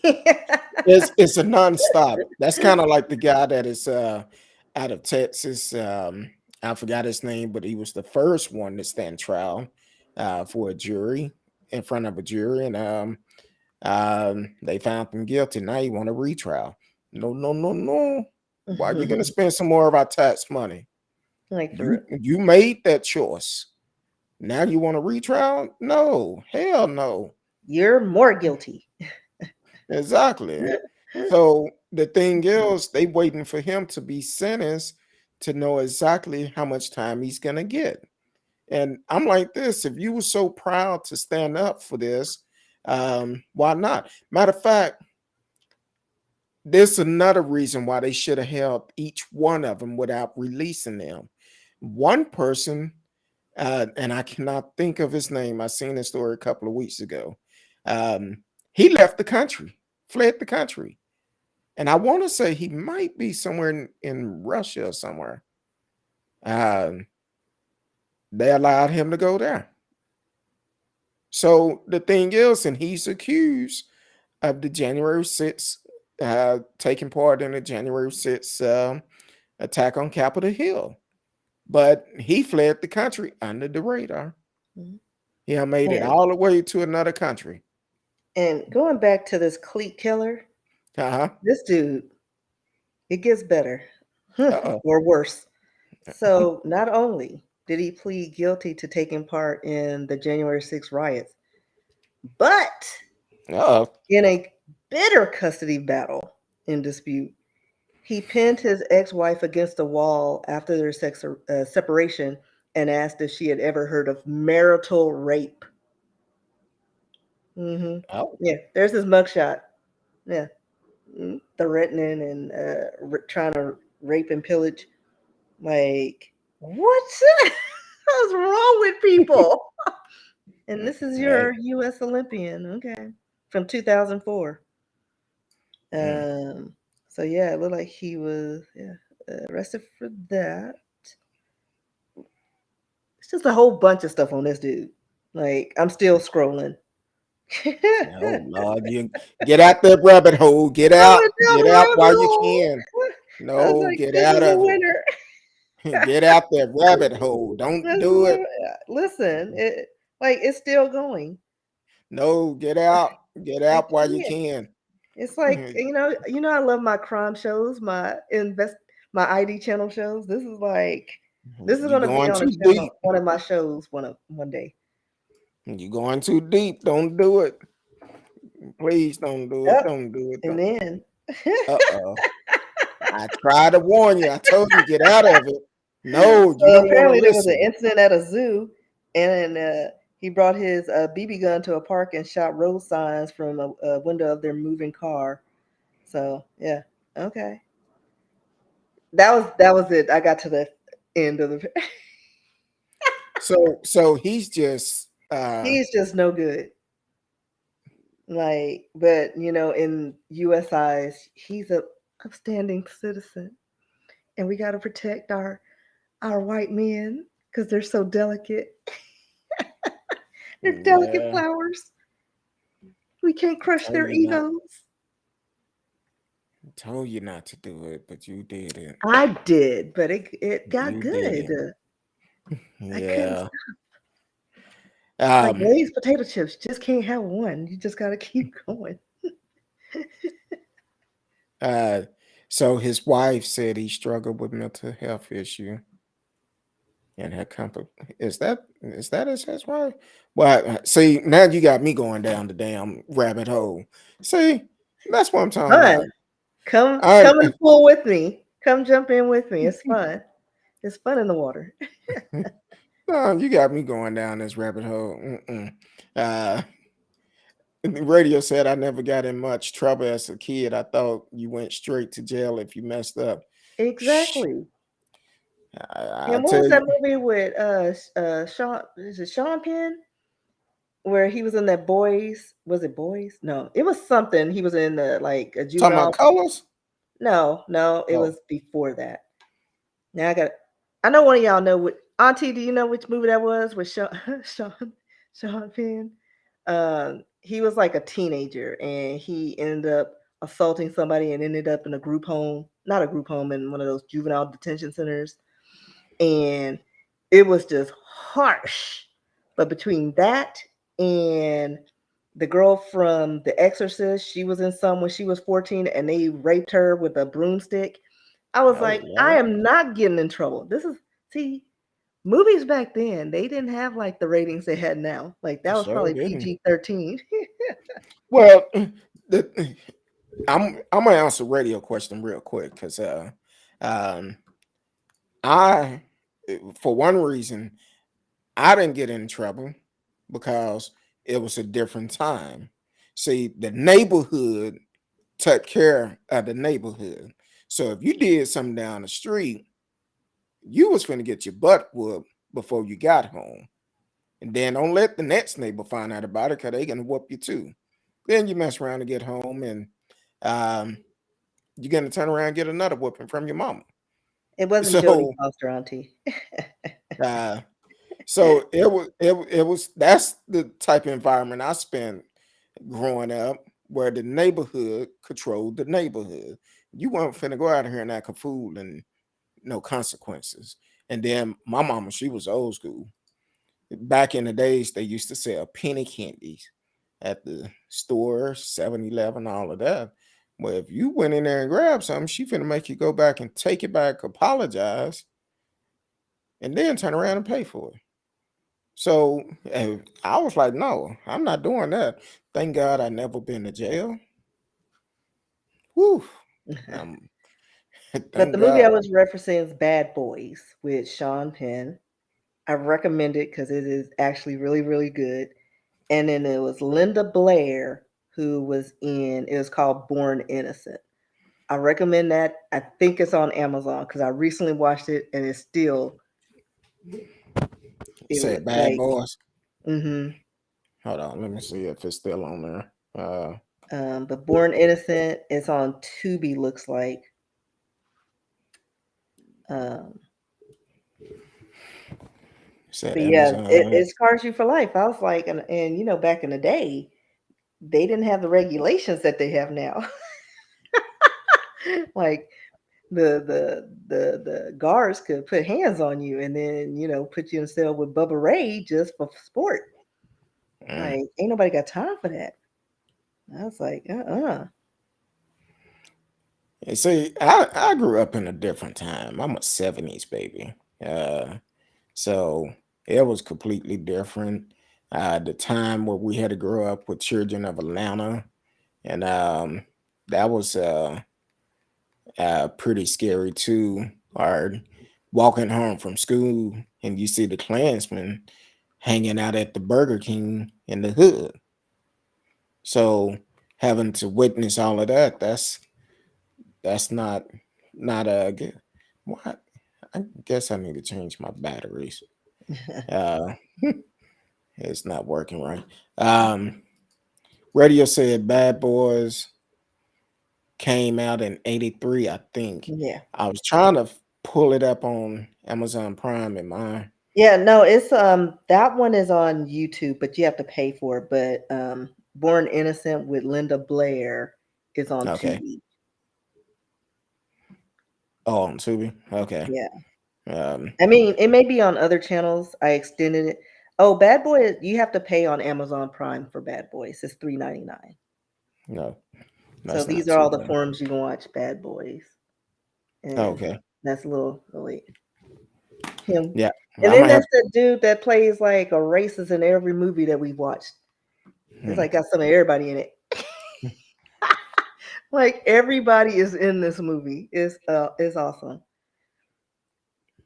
[SPEAKER 2] it's a nonstop. That's kind of like the guy that is out of Texas. I forgot his name, but he was the first one to stand trial for a jury in front of a jury, and They found him guilty. Now you want a retrial? No, no, no, no. Why are you going to spend some more of our tax money?
[SPEAKER 3] Like for
[SPEAKER 2] You
[SPEAKER 3] real.
[SPEAKER 2] you made that choice. Now you want a retrial? No, hell no.
[SPEAKER 3] You're more guilty.
[SPEAKER 2] Exactly. So the thing is, they waiting for him to be sentenced to know exactly how much time he's gonna get. And I'm like this: if you were so proud to stand up for this, why not? Matter of fact, there's another reason why they should have held each one of them without releasing them. One person, and I cannot think of his name. I seen this story a couple of weeks ago. Um, he left the country, fled the country, and I want to say he might be somewhere in Russia or somewhere. Um, they allowed him to go there. So the thing is, and he's accused of the January 6th, taking part in the January 6th attack on Capitol Hill. But he fled the country under the radar.
[SPEAKER 3] Mhm.
[SPEAKER 2] He made it
[SPEAKER 3] And,
[SPEAKER 2] all the way to another country.
[SPEAKER 3] and going back to this clique killer,
[SPEAKER 2] Uh-huh.
[SPEAKER 3] this dude, it gets better
[SPEAKER 2] Uh-oh.
[SPEAKER 3] or worse. So not only did he plead guilty to taking part in the January 6th riots, but
[SPEAKER 2] Uh-oh.
[SPEAKER 3] in a bitter custody battle in dispute, he pinned his ex-wife against a wall after their separation and asked if she had ever heard of marital rape. Hmm.
[SPEAKER 2] Oh.
[SPEAKER 3] Yeah, there's his mugshot. Yeah, threatening and trying to rape and pillage. Like, what's what's wrong with people? And this is
[SPEAKER 2] Hey.
[SPEAKER 3] your U.S. Olympian, okay, from 2004.
[SPEAKER 2] Mm.
[SPEAKER 3] Um, so yeah, it looked like he was arrested for that. It's just a whole bunch of stuff on this dude. Like I'm still scrolling.
[SPEAKER 2] Oh Lord, you get out that rabbit hole. Get
[SPEAKER 3] I
[SPEAKER 2] out.
[SPEAKER 3] went down
[SPEAKER 2] Get
[SPEAKER 3] the
[SPEAKER 2] out
[SPEAKER 3] rabbit
[SPEAKER 2] while you
[SPEAKER 3] hole.
[SPEAKER 2] can.
[SPEAKER 3] I was
[SPEAKER 2] No,
[SPEAKER 3] like,
[SPEAKER 2] get
[SPEAKER 3] this
[SPEAKER 2] out
[SPEAKER 3] is a
[SPEAKER 2] of it.
[SPEAKER 3] winner.
[SPEAKER 2] Get out that rabbit hole. Don't
[SPEAKER 3] This is
[SPEAKER 2] do it.
[SPEAKER 3] listen, it's still going.
[SPEAKER 2] No, get out. Get
[SPEAKER 3] I
[SPEAKER 2] out while you
[SPEAKER 3] can't.
[SPEAKER 2] can.
[SPEAKER 3] It's like I love my crime shows, my ID channel shows. This is
[SPEAKER 2] You
[SPEAKER 3] gonna be
[SPEAKER 2] going
[SPEAKER 3] on a
[SPEAKER 2] too
[SPEAKER 3] channel,
[SPEAKER 2] deep.
[SPEAKER 3] one of my shows one day.
[SPEAKER 2] You going too deep. Don't do it. Please don't do it.
[SPEAKER 3] Yep.
[SPEAKER 2] Don't do it.
[SPEAKER 3] And
[SPEAKER 2] Don't.
[SPEAKER 3] then
[SPEAKER 2] Uh-oh. I tried to warn you. I told you get out of it. No, you don't want to
[SPEAKER 3] apparently there was an
[SPEAKER 2] listen.
[SPEAKER 3] incident at a zoo, and he brought his BB gun to a park and shot road signs from a window of their moving car. So yeah, okay, that was it. I got to the end of the.
[SPEAKER 2] So he's just
[SPEAKER 3] He's just no good. Like, but in U.S. eyes, he's a upstanding citizen, and we got to protect our white men because they're so delicate. They're delicate
[SPEAKER 2] yeah,
[SPEAKER 3] flowers. We can't crush
[SPEAKER 2] told
[SPEAKER 3] their
[SPEAKER 2] you not
[SPEAKER 3] egos.
[SPEAKER 2] told you not to do it, but you did it.
[SPEAKER 3] I did, but it got
[SPEAKER 2] You
[SPEAKER 3] good.
[SPEAKER 2] did.
[SPEAKER 3] I couldn't
[SPEAKER 2] Yeah.
[SPEAKER 3] like
[SPEAKER 2] Um
[SPEAKER 3] Lay's potato chips. Just can't have one. You just got to keep going.
[SPEAKER 2] uh so his wife said he struggled with mental health issue and her company. Is that his wife? Well, see, now you got me going down the damn rabbit hole. See, that's what I'm talking
[SPEAKER 3] Fun.
[SPEAKER 2] about.
[SPEAKER 3] Come in
[SPEAKER 2] I
[SPEAKER 3] the pool with me. Come jump in with me. It's fun. It's fun in the water.
[SPEAKER 2] no, you got me going down this rabbit hole. Mm-mm. Uh, the radio said I never got in much trouble as a kid. I thought you went straight to jail if you messed up. Shh.
[SPEAKER 3] Exactly.
[SPEAKER 2] I
[SPEAKER 3] And what was
[SPEAKER 2] tell
[SPEAKER 3] that
[SPEAKER 2] you,
[SPEAKER 3] movie with Sean? Is it Sean Penn? Where he was in that boys? Was it boys? No, it was something. He was in the like a
[SPEAKER 2] talking about
[SPEAKER 3] juvenile.
[SPEAKER 2] colors.
[SPEAKER 3] No, it
[SPEAKER 2] Oh,
[SPEAKER 3] was before that. Now I know one of y'all know what Auntie. Do you know which movie that was with Sean Sean Penn? He was like a teenager and he ended up assaulting somebody and ended up in a group home, not a group home, in one of those juvenile detention centers. And it was just harsh. But between that and the girl from The Exorcist, she was in some when she was 14 and they raped her with a broomstick. I was
[SPEAKER 2] Oh
[SPEAKER 3] like, I
[SPEAKER 2] Lord.
[SPEAKER 3] am not getting in trouble. This is, see, movies back then, they didn't have like the ratings they had now. Like that was
[SPEAKER 2] So
[SPEAKER 3] probably
[SPEAKER 2] didn't.
[SPEAKER 3] PG-13.
[SPEAKER 2] Well, I'm gonna answer radio question real quick because um I for one reason I didn't get in trouble because it was a different time. See, the neighborhood took care of the neighborhood. So if you did something down the street, you was finna get your butt whooped before you got home. And then don't let the next neighbor find out about it because they gonna whoop you too. Then you mess around and get home and um, you're gonna turn around and get another whooping from your mama.
[SPEAKER 3] It wasn't Jodie
[SPEAKER 2] So
[SPEAKER 3] Foster, Auntie.
[SPEAKER 2] uh so it was that's the type of environment I spent growing up where the neighborhood controlled the neighborhood. You weren't finna go out here and act a fool and no consequences. And then my mama, she was old school. Back in the days, they used to sell penny candies at the store, 7-Eleven, all of that. Well, if you went in there and grabbed something, she finna make you go back and take it back, apologize, and then turn around and pay for it. So I was like, no, I'm not doing that. Thank God I never been to jail. Whew. Um,
[SPEAKER 3] But
[SPEAKER 2] thank
[SPEAKER 3] the movie I
[SPEAKER 2] God.
[SPEAKER 3] was referencing is Bad Boys with Sean Penn. I recommend it because it is actually really, really good. And then it was Linda Blair who was in, it was called Born Innocent. I recommend that. I think it's on Amazon because I recently watched it and it's still, it was
[SPEAKER 2] Said bad
[SPEAKER 3] like,
[SPEAKER 2] boys.
[SPEAKER 3] mm-hmm.
[SPEAKER 2] Hold on, let me see if it's still on there.
[SPEAKER 3] But Born Innocent is on Tubi, looks like. Um,
[SPEAKER 2] Said
[SPEAKER 3] but yeah,
[SPEAKER 2] Amazon.
[SPEAKER 3] it scars you for life. I was like, and you know, back in the day, they didn't have the regulations that they have now. Like the guards could put hands on you and then you know put you in a cell with Bubba Ray just for sport.
[SPEAKER 2] Mm.
[SPEAKER 3] Like ain't nobody got time for that. I was like,
[SPEAKER 2] And see, I grew up in a different time. I'm a 70s baby. So it was completely different. The time where we had to grow up with children of Atlanta, and that was pretty scary too. Or walking home from school and you see the Klansmen hanging out at the Burger King in the hood. So having to witness all of that, that's not a good. What? I guess I need to change my batteries. Uh, it's not working right. Um, Radio said Bad Boys came out in '83, I think.
[SPEAKER 3] yeah.
[SPEAKER 2] I was trying to pull it up on Amazon Prime in mine.
[SPEAKER 3] Yeah, no, it's that one is on YouTube, but you have to pay for it. But Born Innocent with Linda Blair is on
[SPEAKER 2] Okay.
[SPEAKER 3] Tubi.
[SPEAKER 2] Oh, on Tubi. Okay.
[SPEAKER 3] Yeah.
[SPEAKER 2] Um,
[SPEAKER 3] I mean, it may be on other channels. I extended it. Oh, Bad Boy, you have to pay on Amazon Prime for Bad Boys. It's $3.99.
[SPEAKER 2] no,
[SPEAKER 3] So
[SPEAKER 2] that's
[SPEAKER 3] these
[SPEAKER 2] not
[SPEAKER 3] are
[SPEAKER 2] too
[SPEAKER 3] all the
[SPEAKER 2] bad.
[SPEAKER 3] forums you can watch Bad Boys. And
[SPEAKER 2] Okay.
[SPEAKER 3] that's a little late. Him.
[SPEAKER 2] Yeah.
[SPEAKER 3] And
[SPEAKER 2] I'm
[SPEAKER 3] then
[SPEAKER 2] gonna have.
[SPEAKER 3] that's the dude that plays like a racist in every movie that we watched. It's
[SPEAKER 2] Hmm,
[SPEAKER 3] like got some of everybody in it. Like everybody is in this movie. It's awesome.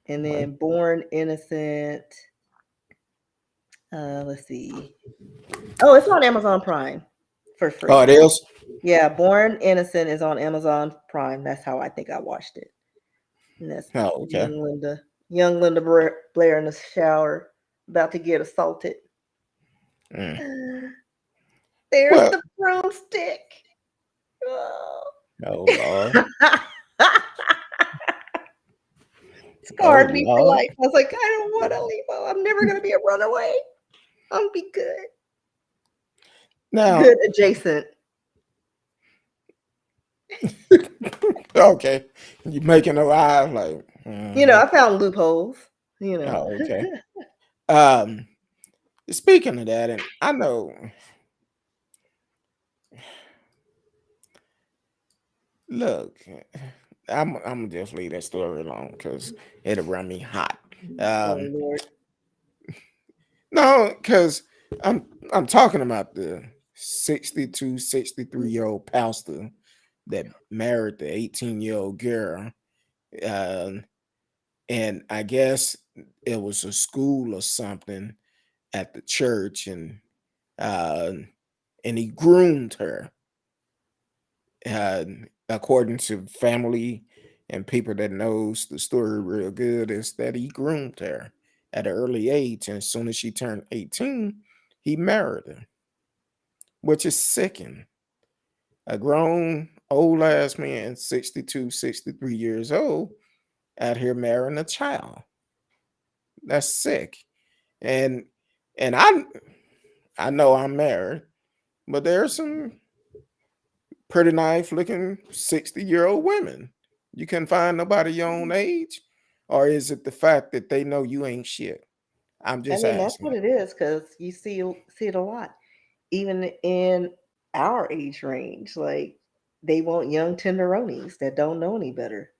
[SPEAKER 3] And
[SPEAKER 2] well,
[SPEAKER 3] then Born Innocent. Let's see. Oh, it's on Amazon Prime for
[SPEAKER 2] oh,
[SPEAKER 3] free.
[SPEAKER 2] it is.
[SPEAKER 3] Yeah, Born Innocent is on Amazon Prime. That's how I think I watched it. And that's
[SPEAKER 2] Oh, okay.
[SPEAKER 3] young Linda Blair in the shower, about to get assaulted.
[SPEAKER 2] Mm.
[SPEAKER 3] There's
[SPEAKER 2] Well,
[SPEAKER 3] the broomstick. Oh.
[SPEAKER 2] oh Lord, oh
[SPEAKER 3] Scarred me for
[SPEAKER 2] Lord.
[SPEAKER 3] life. I was like, I don't want to leave. I'm never gonna be a runaway. I'm gonna be good.
[SPEAKER 2] Now,
[SPEAKER 3] Good adjacent.
[SPEAKER 2] okay, you making no eyes like.
[SPEAKER 3] You know,
[SPEAKER 2] Mhm.
[SPEAKER 3] I found loopholes. You know.
[SPEAKER 2] Oh, okay. Um, Speaking of that, and I know Look, I'm just leave that story alone because it'll run me hot.
[SPEAKER 3] Oh
[SPEAKER 2] Um,
[SPEAKER 3] Lord.
[SPEAKER 2] no, because I'm talking about the 62, 63-year-old pastor that married the 18-year-old girl. Um, and I guess it was a school or something at the church, uh, and he groomed her. uh, According to family and people that knows the story real good, is that he groomed her at an early age, and as soon as she turned 18, he married her, which is sickening. A grown old ass man, 62, 63 years old, out here marrying a child. That's sick. And and I know I'm married, but there's some pretty nice looking 60-year-old women. You can find nobody your own age? Or is it the fact that they know you ain't shit? I'm
[SPEAKER 3] I
[SPEAKER 2] just
[SPEAKER 3] mean, that's what
[SPEAKER 2] asking.
[SPEAKER 3] it is because you see it a lot, even in our age range. Like they want young tenderonis that don't know any better,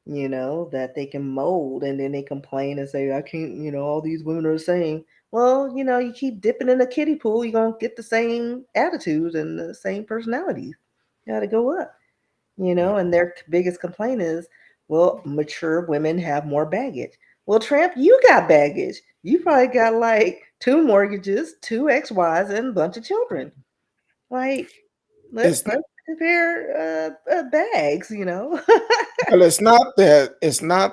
[SPEAKER 3] that they can mold, and then they complain and say, "I can't." All these women are the same. Well, you keep dipping in a kiddie pool, you're gonna get the same attitude and the same personalities. You got to go up. And their biggest complaint is, well, mature women have more baggage. Well, Tramp, you got baggage. You probably got like two mortgages, two ex-wives, and a bunch of children. Like, let's
[SPEAKER 2] It's
[SPEAKER 3] let's compare bags.
[SPEAKER 2] well, it's not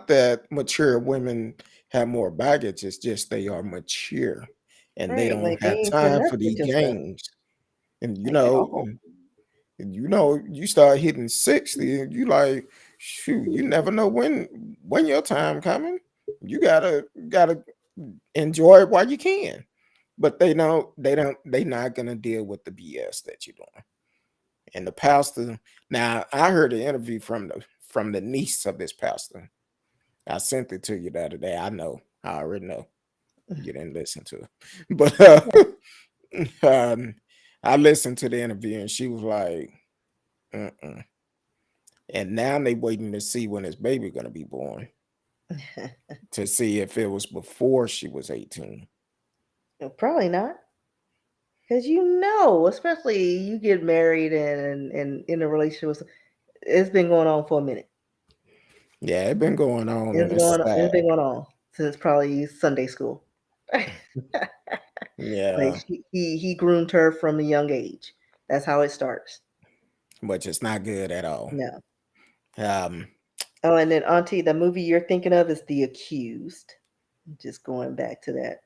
[SPEAKER 2] that mature women have more baggage. It's just they are mature and they
[SPEAKER 3] Right,
[SPEAKER 2] don't
[SPEAKER 3] like they
[SPEAKER 2] have
[SPEAKER 3] ain't
[SPEAKER 2] time
[SPEAKER 3] finessed
[SPEAKER 2] for
[SPEAKER 3] with
[SPEAKER 2] these
[SPEAKER 3] your stuff,
[SPEAKER 2] games. And
[SPEAKER 3] like at all.
[SPEAKER 2] you start hitting 60, and you like, shoot, you never know when your time coming. You gotta enjoy it while you can. But they not gonna deal with the BS that you're doing. And the pastor, now I heard an interview from the niece of this pastor. I sent it to you the other day. I know, I already know you didn't listen to it, but um, I listened to the interview and she was like, mm-mm. And now they waiting to see when his baby gonna be born to see if it was before she was 18.
[SPEAKER 3] Probably not, because especially you get married and in a relationship it's been going on for a minute.
[SPEAKER 2] Yeah, it been going on and
[SPEAKER 3] It's
[SPEAKER 2] it's
[SPEAKER 3] going
[SPEAKER 2] sad.
[SPEAKER 3] it's been going on since probably Sunday school. Like
[SPEAKER 2] Yeah,
[SPEAKER 3] he groomed her from a young age. That's how it starts.
[SPEAKER 2] which is not good at all.
[SPEAKER 3] No.
[SPEAKER 2] Um,
[SPEAKER 3] Oh, and then Auntie, the movie you're thinking of is The Accused. Just going back to that.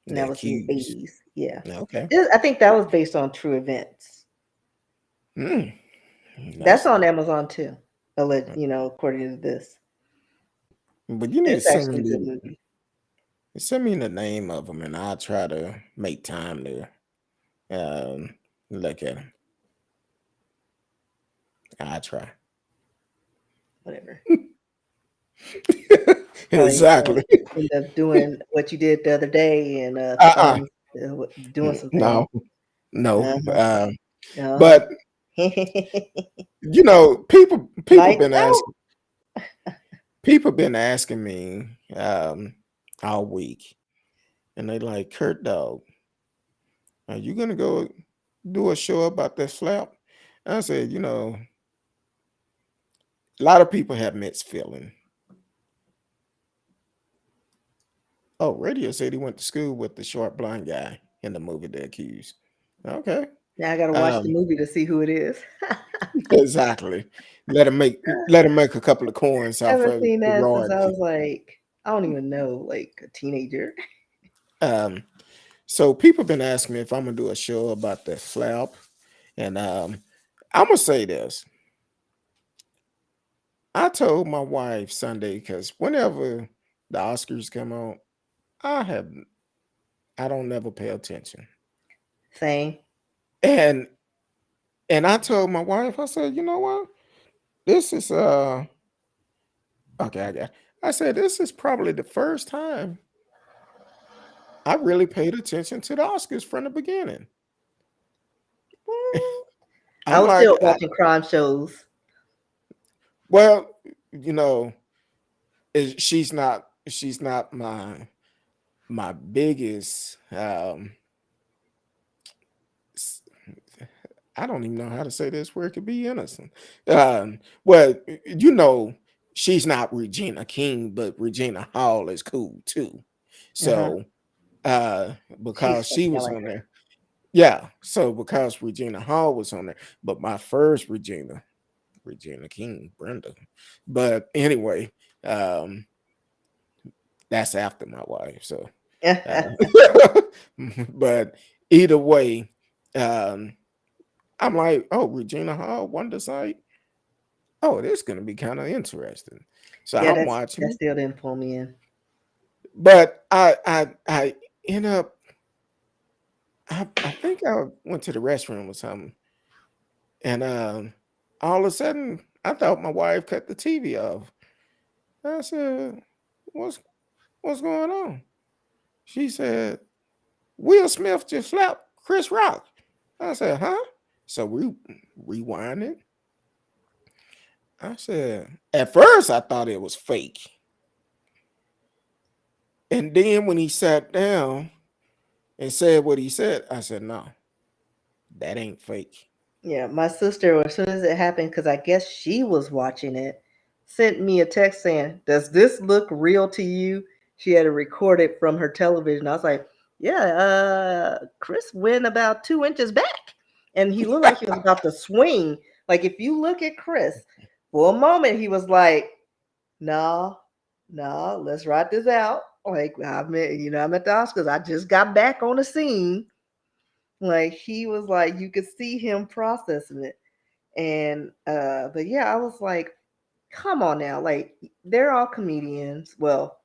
[SPEAKER 3] And
[SPEAKER 2] the
[SPEAKER 3] that was in the
[SPEAKER 2] accused.
[SPEAKER 3] 80s. Yeah.
[SPEAKER 2] Okay.
[SPEAKER 3] I think that was based on true events.
[SPEAKER 2] Mm,
[SPEAKER 3] That's
[SPEAKER 2] that's
[SPEAKER 3] on Amazon too. According to this.
[SPEAKER 2] but you need to
[SPEAKER 3] It's actually a good movie.
[SPEAKER 2] send me the name of them, and I'll try to make time to um look at them. I try.
[SPEAKER 3] Whatever. Probably
[SPEAKER 2] Exactly.
[SPEAKER 3] end up doing what you did the other day and
[SPEAKER 2] Uh-uh.
[SPEAKER 3] doing some things.
[SPEAKER 2] No, no.
[SPEAKER 3] Uh-huh. Uh-huh.
[SPEAKER 2] But people
[SPEAKER 3] Lights
[SPEAKER 2] been
[SPEAKER 3] out.
[SPEAKER 2] asking me all week, and they like, Curtdog, are you gonna go do a show about that slap? And I said, a lot of people have mixed feeling. Oh, Radio said he went to school with the short blonde guy in the movie The Accused. Okay.
[SPEAKER 3] Now I gotta watch the
[SPEAKER 2] Um,
[SPEAKER 3] movie to see who it is.
[SPEAKER 2] exactly. Let him make a couple of coins
[SPEAKER 3] I
[SPEAKER 2] off
[SPEAKER 3] haven't
[SPEAKER 2] of
[SPEAKER 3] seen
[SPEAKER 2] the
[SPEAKER 3] that since I
[SPEAKER 2] royalty.
[SPEAKER 3] was like, I don't even know, like a teenager.
[SPEAKER 2] Um, so people been asking me if I'm gonna do a show about the slap, and I'm gonna say this. I told my wife Sunday because whenever the Oscars come on, I have I don't never pay attention,
[SPEAKER 3] Same.
[SPEAKER 2] and I told my wife, I said, you know what, this is okay. I said this is probably the first time I really paid attention to the Oscars from the beginning.
[SPEAKER 3] Well, I
[SPEAKER 2] I'm
[SPEAKER 3] was
[SPEAKER 2] like,
[SPEAKER 3] still watching crime shows.
[SPEAKER 2] well, you know, she's not my biggest s- I don't even know how to say this where it could be innocent. Well, she's not Regina King, but Regina Hall is cool too.
[SPEAKER 3] Uh-huh.
[SPEAKER 2] So
[SPEAKER 3] She's
[SPEAKER 2] because she
[SPEAKER 3] funny. I
[SPEAKER 2] was
[SPEAKER 3] like
[SPEAKER 2] on
[SPEAKER 3] her.
[SPEAKER 2] there. Yeah, so because Regina Hall was on there, but my first Regina King, Brenda. But anyway, um, that's after my wife. So, uh, but either way, um, I'm like, oh, Regina Hall, Wonder Sight. Oh, this is gonna be kind of interesting. So
[SPEAKER 3] Yeah,
[SPEAKER 2] I'm
[SPEAKER 3] that's
[SPEAKER 2] watching
[SPEAKER 3] that
[SPEAKER 2] it,
[SPEAKER 3] still didn't pull me in.
[SPEAKER 2] but I end up I think I went to the restroom or something, and all of a sudden I thought my wife cut the TV off. I said, "What's what's going on?" She said, "Will Smith just slapped Chris Rock." I said, "Huh?" So we rewind it. I said, at first I thought it was fake, and then when he sat down and said what he said, I said, "No, that ain't fake."
[SPEAKER 3] Yeah, my sister, as soon as it happened, because I guess she was watching it, sent me a text saying, "Does this look real to you?" She had to record it from her television. I was like, "Yeah, Chris went about 2 inches back, and he looked like he was about to swing." Like if you look at Chris, for a moment he was like, "No, no, let's ride this out." Like I'm at the Oscars. I just got back on the scene. Like he was like, you could see him processing it. And but yeah, I was like, come on now. Like they're all comedians. Well,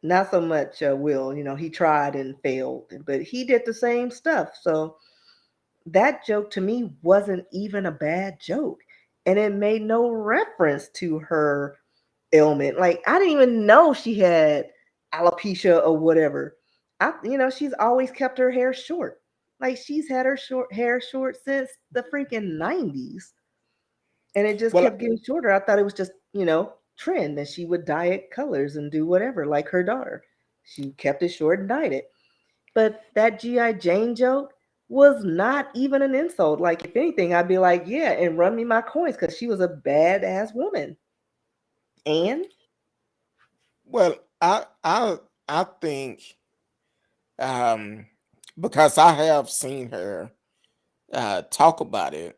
[SPEAKER 3] not so much Will, he tried and failed, but he did the same stuff. So that joke to me wasn't even a bad joke. And it made no reference to her ailment. Like I didn't even know she had alopecia or whatever. She's always kept her hair short. Like she's had her short hair short since the freaking 90s. And it just
[SPEAKER 2] Well,
[SPEAKER 3] kept getting shorter. I thought it was just, trend that she would dye it colors and do whatever, like her daughter. She kept it short and dyed it. But that G.I. Jane joke was not even an insult. Like, if anything, I'd be like, yeah, and run me my coins because she was a badass woman. And
[SPEAKER 2] well, I think um because I have seen her talk about it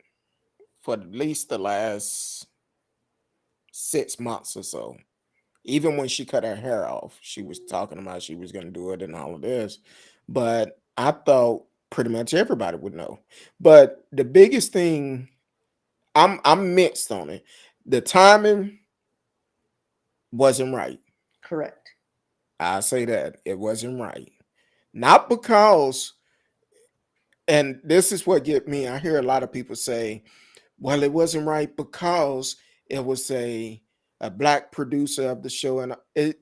[SPEAKER 2] for at least the last 6 months or so. Even when she cut her hair off, she was talking about she was going to do it and all of this. But I thought pretty much everybody would know. But the biggest thing, I'm mixed on it. The timing wasn't right.
[SPEAKER 3] correct.
[SPEAKER 2] I say that it wasn't right. Not because, and this is what get me. I hear a lot of people say, "Well, it wasn't right because it was a black producer of the show," and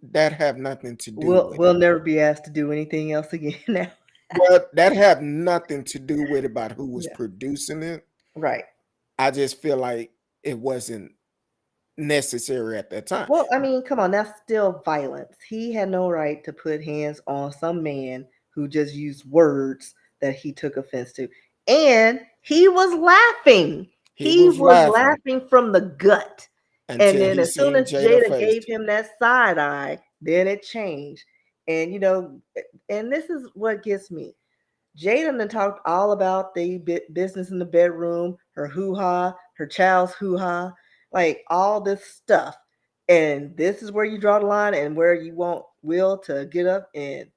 [SPEAKER 2] that have nothing to do
[SPEAKER 3] We'll
[SPEAKER 2] with
[SPEAKER 3] we'll
[SPEAKER 2] it.
[SPEAKER 3] never be asked to do anything else again now.
[SPEAKER 2] Well, that have nothing to do with about who was
[SPEAKER 3] Yeah.
[SPEAKER 2] producing it.
[SPEAKER 3] Right.
[SPEAKER 2] I just feel like it wasn't necessary at that time.
[SPEAKER 3] Well, I mean, come on, that's still violence. He had no right to put hands on some man who just used words that he took offense to. And he was laughing.
[SPEAKER 2] He
[SPEAKER 3] He
[SPEAKER 2] was
[SPEAKER 3] was
[SPEAKER 2] laughing
[SPEAKER 3] laughing from the gut. And
[SPEAKER 2] until
[SPEAKER 3] then
[SPEAKER 2] he
[SPEAKER 3] as soon
[SPEAKER 2] seen
[SPEAKER 3] as
[SPEAKER 2] Jada
[SPEAKER 3] Jada
[SPEAKER 2] face.
[SPEAKER 3] gave him that side eye, then it changed. And and this is what gets me. Jada done talked all about the business in the bedroom, her hoo ha, her child's hoo ha, like all this stuff. And this is where you draw the line and where you want Will to get up and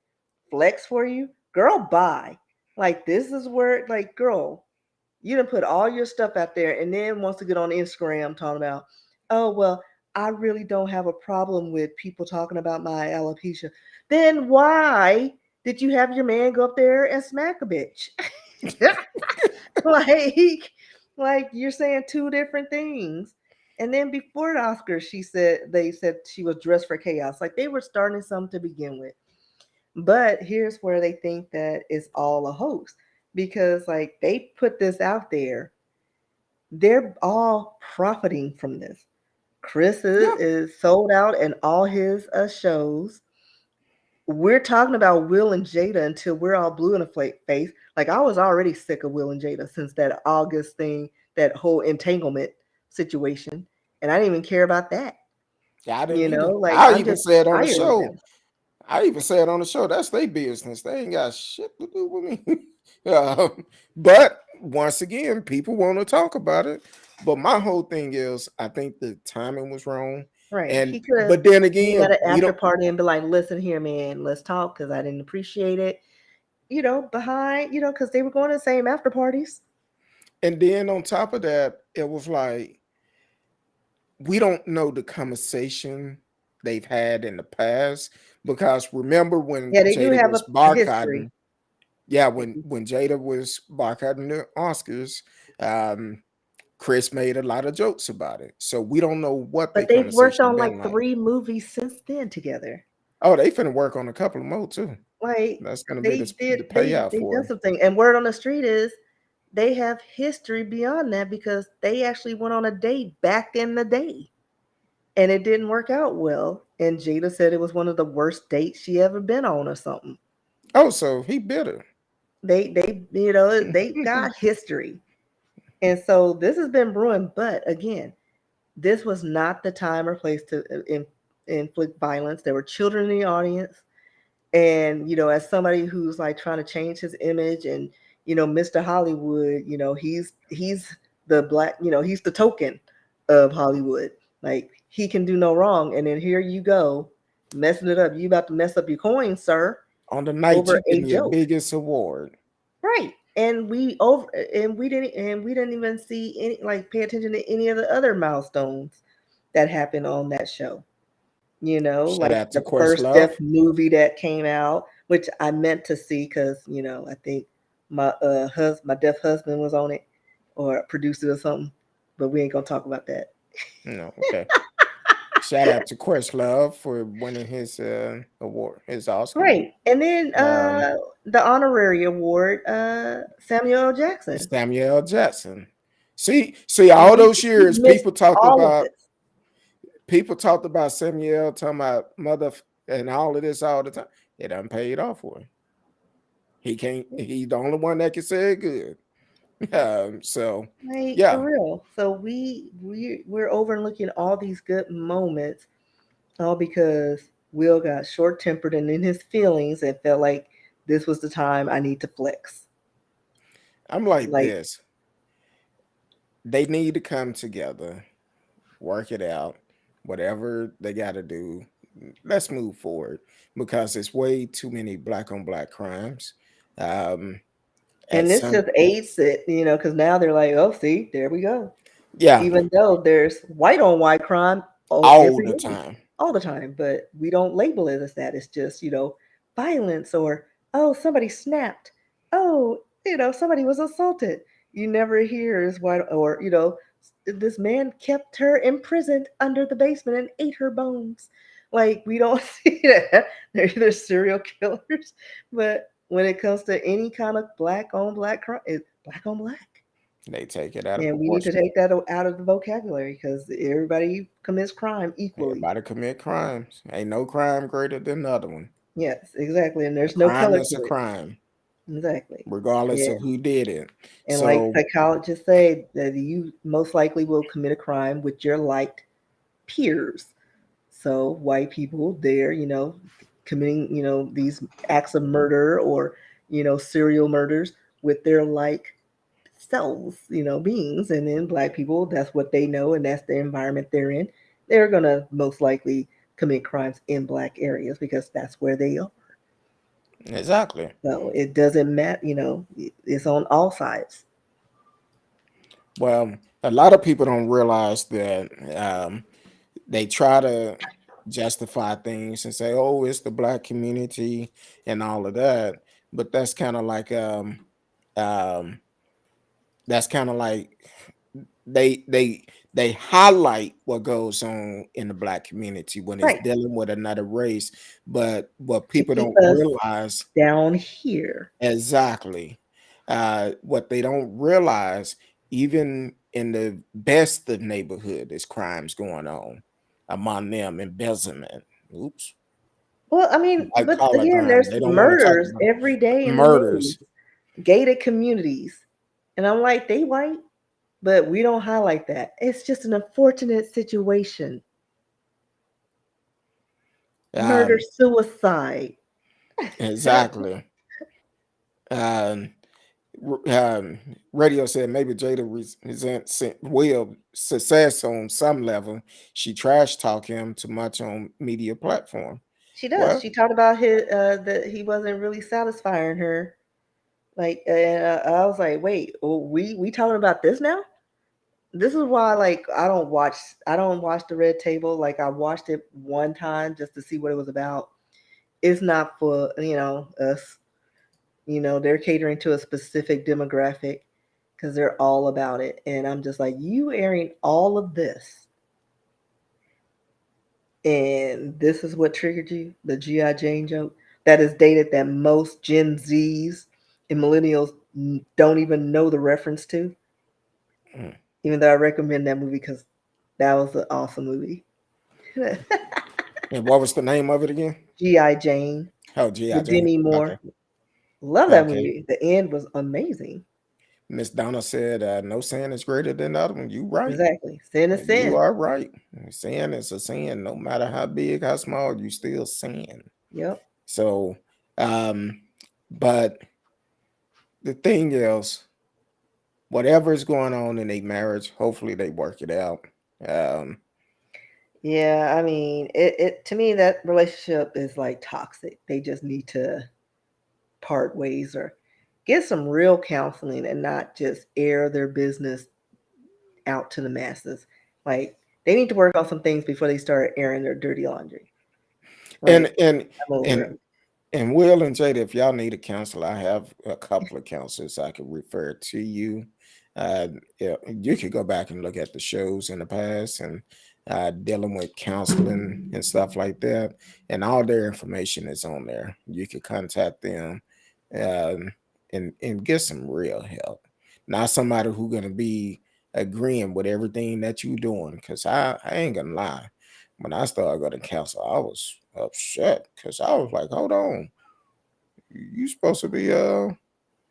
[SPEAKER 3] flex for you. Girl, bye. Like, this is where, like, girl, you done put all your stuff out there and then wants to get on Instagram talking about, oh, well, I really don't have a problem with people talking about my alopecia. Then why did you have your man go up there and smack a bitch? like, like you're saying two different things. And then before the Oscars, they said she was dressed for chaos. Like they were starting something to begin with. But here's where they think that it's all a hoax because like they put this out there They're all profiting from this. Chris
[SPEAKER 2] Yeah,
[SPEAKER 3] is sold out in all his shows. We're talking about Will and Jada until we're all blue in the face. Like I was already sick of Will and Jada since that August thing, that whole entanglement situation, and I didn't even care about that.
[SPEAKER 2] yeah, I didn't
[SPEAKER 3] You
[SPEAKER 2] either.
[SPEAKER 3] know, like
[SPEAKER 2] I
[SPEAKER 3] I'm
[SPEAKER 2] even
[SPEAKER 3] just
[SPEAKER 2] said on the
[SPEAKER 3] tired of
[SPEAKER 2] show.
[SPEAKER 3] them.
[SPEAKER 2] I even said on the show that's their business. They ain't got shit to do with me. But once again, people want to talk about it. But my whole thing is, I think the timing was wrong.
[SPEAKER 3] Right?
[SPEAKER 2] And
[SPEAKER 3] He could have
[SPEAKER 2] but then
[SPEAKER 3] been at
[SPEAKER 2] again,
[SPEAKER 3] an
[SPEAKER 2] we
[SPEAKER 3] after
[SPEAKER 2] don't.
[SPEAKER 3] party and be like, "Listen here, man, let's talk," because I didn't appreciate it. Behind, because they were going to the same after parties.
[SPEAKER 2] And then on top of that, it was like we don't know the conversation they've had in the past because remember when
[SPEAKER 3] Yeah, they do
[SPEAKER 2] Jada
[SPEAKER 3] have
[SPEAKER 2] was
[SPEAKER 3] a history.
[SPEAKER 2] boycotting. Yeah,
[SPEAKER 3] They
[SPEAKER 2] when
[SPEAKER 3] do.
[SPEAKER 2] when Jada was boycotting the Oscars, um, Chris made a lot of jokes about it. So we don't know what their
[SPEAKER 3] But they've worked
[SPEAKER 2] conversation
[SPEAKER 3] on
[SPEAKER 2] been
[SPEAKER 3] like
[SPEAKER 2] like.
[SPEAKER 3] 3 movies since then together.
[SPEAKER 2] Oh, they finna work on a couple more too.
[SPEAKER 3] Like
[SPEAKER 2] That's gonna be
[SPEAKER 3] they did,
[SPEAKER 2] the payout
[SPEAKER 3] they
[SPEAKER 2] for
[SPEAKER 3] done
[SPEAKER 2] it.
[SPEAKER 3] something. And word on the street is they have history beyond that because they actually went on a date back in the day, and it didn't work out well. And Jada said it was one of the worst dates she ever been on or something.
[SPEAKER 2] Oh, so he bitter.
[SPEAKER 3] They've got history. And so this has been brewing, but again, this was not the time or place to inflict violence. There were children in the audience. And, as somebody who's like trying to change his image and, Mr. Hollywood, he's the black, he's the token of Hollywood. Like he can do no wrong. And then here you go, messing it up. You about to mess up your coin, sir,
[SPEAKER 2] On the night
[SPEAKER 3] over
[SPEAKER 2] you give
[SPEAKER 3] a
[SPEAKER 2] me your
[SPEAKER 3] joke.
[SPEAKER 2] biggest award.
[SPEAKER 3] Right. And we didn't even see any, like, pay attention to any of the other milestones that happened on that show.
[SPEAKER 2] Shout
[SPEAKER 3] Like
[SPEAKER 2] out to
[SPEAKER 3] the first deaf
[SPEAKER 2] Questlove.
[SPEAKER 3] movie that came out, which I meant to see because, I think my deaf husband was on it or produced it or something. But we ain't gonna talk about that.
[SPEAKER 2] No, okay. Shout out to Questlove for winning his award, his Oscar.
[SPEAKER 3] Right. And then
[SPEAKER 2] Um,
[SPEAKER 3] the honorary award, Samuel L. Jackson.
[SPEAKER 2] Samuel Jackson. See, all
[SPEAKER 3] We
[SPEAKER 2] those
[SPEAKER 3] we
[SPEAKER 2] years
[SPEAKER 3] missed all of this.
[SPEAKER 2] people talked about Samuel, talking about mother and all of this all the time. It done paid off for him. He can't. He's the only one that can say it good. So
[SPEAKER 3] Like for
[SPEAKER 2] yeah,
[SPEAKER 3] real. So we're overlooking all these good moments, all because Will got short tempered and in his feelings and felt like this was the time I need to flex.
[SPEAKER 2] I'm like
[SPEAKER 3] Like,
[SPEAKER 2] this. They need to come together, work it out, whatever they got to do. Let's move forward because it's way too many black on black crimes. Um, at
[SPEAKER 3] and this
[SPEAKER 2] some,
[SPEAKER 3] just aids it, because now they're like, oh, see, there we go.
[SPEAKER 2] yeah,
[SPEAKER 3] Even though there's white on white crime
[SPEAKER 2] all
[SPEAKER 3] every
[SPEAKER 2] the
[SPEAKER 3] day,
[SPEAKER 2] time.
[SPEAKER 3] all the time, but we don't label it as that. It's just, violence, or, oh, somebody snapped. Oh, somebody was assaulted. You never hear is white, or, this man kept her imprisoned under the basement and ate her bones. Like, we don't see that. They're either serial killers, but when it comes to any kind of black on black crime, it's black on black.
[SPEAKER 2] They take it out of
[SPEAKER 3] And we need to
[SPEAKER 2] proportion.
[SPEAKER 3] take that out of the vocabulary because everybody commits crime equally.
[SPEAKER 2] Everybody commit crimes. Ain't no crime greater than the other one.
[SPEAKER 3] Yes, exactly. And
[SPEAKER 2] A
[SPEAKER 3] there's no
[SPEAKER 2] crime
[SPEAKER 3] color
[SPEAKER 2] is
[SPEAKER 3] to
[SPEAKER 2] a
[SPEAKER 3] it.
[SPEAKER 2] crime,
[SPEAKER 3] Exactly.
[SPEAKER 2] regardless
[SPEAKER 3] Yeah.
[SPEAKER 2] of who did it.
[SPEAKER 3] And like
[SPEAKER 2] So
[SPEAKER 3] psychologists say, that you most likely will commit a crime with your liked peers. So white people, they're, committing, these acts of murder or, serial murders with their like selves, beings. And then black people, that's what they know and that's the environment they're in. They're gonna most likely commit crimes in black areas because that's where they are.
[SPEAKER 2] exactly.
[SPEAKER 3] So it doesn't matter, it's on all sides.
[SPEAKER 2] Well, a lot of people don't realize that they try to justify things and say, "Oh, it's the black community and all of that," but um, that's kind of like they they they highlight what goes on in the black community when it's
[SPEAKER 3] Right.
[SPEAKER 2] dealing with another race, but what
[SPEAKER 3] To
[SPEAKER 2] people
[SPEAKER 3] keep
[SPEAKER 2] don't
[SPEAKER 3] us
[SPEAKER 2] realize
[SPEAKER 3] down here.
[SPEAKER 2] exactly, what they don't realize. even in the best of neighborhood, there's crimes going on among them, embezzlement. Oops,
[SPEAKER 3] Well, I mean,
[SPEAKER 2] white
[SPEAKER 3] but
[SPEAKER 2] collar
[SPEAKER 3] again,
[SPEAKER 2] crime.
[SPEAKER 3] there's
[SPEAKER 2] They don't want to talk
[SPEAKER 3] murders
[SPEAKER 2] about
[SPEAKER 3] every day in the news,
[SPEAKER 2] murders.
[SPEAKER 3] gated communities. And I'm like, they white, but we don't highlight that. It's just an unfortunate situation. Murder,
[SPEAKER 2] Um,
[SPEAKER 3] suicide.
[SPEAKER 2] exactly. Um, Radio said maybe Jada resents Will success on some level. She trash talk him too much on media platform.
[SPEAKER 3] She does.
[SPEAKER 2] Well,
[SPEAKER 3] She talked about his that he wasn't really satisfying her. Like, and I was like, wait, we talking about this now? This is why, like, I don't watch the Red Table. Like, I watched it one time just to see what it was about. It's not for us. They're catering to a specific demographic because they're all about it. And I'm just like, you airing all of this, and this is what triggered you, the GI Jane joke that is dated that most Gen Zs and millennials don't even know the reference to.
[SPEAKER 2] mm.
[SPEAKER 3] Even though I recommend that movie because that was an awesome movie.
[SPEAKER 2] And what was the name of it again?
[SPEAKER 3] GI Jane
[SPEAKER 2] Oh, G.I.
[SPEAKER 3] with
[SPEAKER 2] Jane.
[SPEAKER 3] Demi Moore.
[SPEAKER 2] Okay.
[SPEAKER 3] Love that
[SPEAKER 2] Okay.
[SPEAKER 3] movie. The end was amazing.
[SPEAKER 2] Miss Donna said, no sin is greater than the other one. You right.
[SPEAKER 3] Exactly. Sin is
[SPEAKER 2] You
[SPEAKER 3] sin.
[SPEAKER 2] are right. Sin is a sin. No matter how big, how small, you still sin.
[SPEAKER 3] Yep.
[SPEAKER 2] So, um, but the thing is, whatever is going on in a marriage, hopefully they work it out. Um,
[SPEAKER 3] Yeah, I mean, it to me that relationship is like toxic. They just need to part ways or get some real counseling and not just air their business out to the masses. Like they need to work on some things before they start airing their dirty laundry.
[SPEAKER 2] and
[SPEAKER 3] Like
[SPEAKER 2] and
[SPEAKER 3] I'm over it.
[SPEAKER 2] and and Will and Jada, if y'all need a counselor, I have a couple of counselors I could refer to you. Uh, yeah, you could go back and look at the shows in the past and dealing with counseling and stuff like that, and all their information is on there. You could contact them um, and get some real help. Not somebody who gonna be agreeing with everything that you doing, because I ain't gonna lie. When I started going to counsel, I was upset because I was like, "Hold on, you supposed to be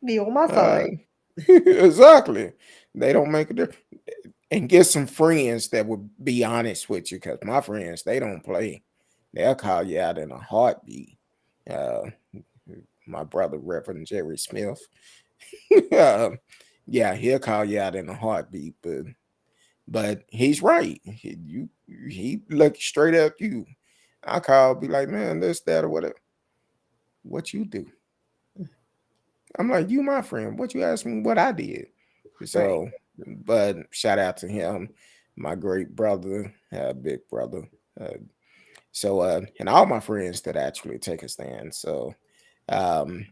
[SPEAKER 3] Be on my
[SPEAKER 2] uh
[SPEAKER 3] side.
[SPEAKER 2] exactly." They don't make a difference, and get some friends that would be honest with you, because my friends, they don't play. They'll call you out in a heartbeat. Uh, my brother, Reverend Jerry Smith, um, yeah, he'll call you out in a heartbeat, but he's right. He look straight at you. I call, be like, man, this, that, or whatever. What you do? I'm like, you my friend. What you ask me what I did?
[SPEAKER 3] Right.
[SPEAKER 2] So, but shout out to him, my great brother, big brother. Uh, and all my friends that actually take a stand. So, um,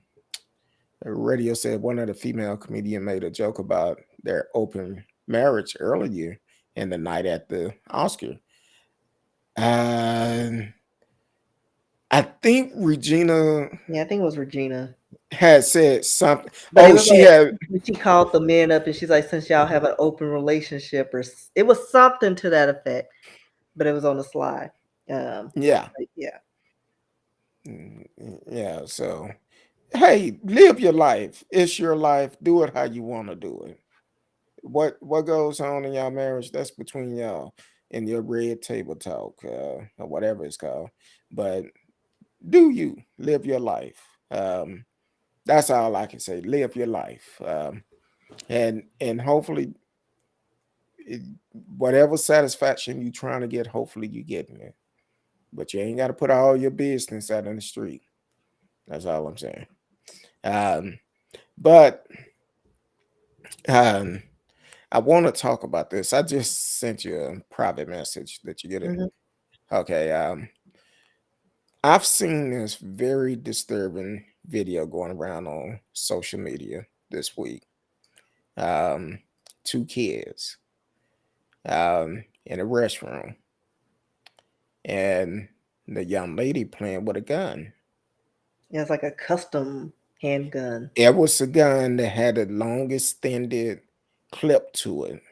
[SPEAKER 2] Radio said one of the female comedian made a joke about their open marriage earlier in the night at the Oscar. Uh, I think Regina
[SPEAKER 3] Yeah, I think it was Regina.
[SPEAKER 2] had said something.
[SPEAKER 3] But it
[SPEAKER 2] Oh,
[SPEAKER 3] was
[SPEAKER 2] she
[SPEAKER 3] like
[SPEAKER 2] had,
[SPEAKER 3] when she called the men up and she's like, since y'all have an open relationship, or it was something to that effect. But it was on the slide.
[SPEAKER 2] yeah.
[SPEAKER 3] But yeah.
[SPEAKER 2] Yeah. So, hey, live your life. It's your life. Do it how you want to do it. What goes on in y'all marriage, that's between y'all and your red table talk, or whatever it's called. But do you live your life? That's all I can say. Live your life. And hopefully it, whatever satisfaction you trying to get, hopefully you getting it. But you ain't got to put all your business out in the street. That's all I'm saying. Um, but um, I want to talk about this. I just sent you a private message. That you get it?
[SPEAKER 3] Mhm.
[SPEAKER 2] Okay. I've seen this very disturbing video going around on social media this week. Um, Two kids in a restroom, and the young lady playing with a gun.
[SPEAKER 3] Yeah, it's like a custom handgun.
[SPEAKER 2] It was a gun that had the longest extended clip to it,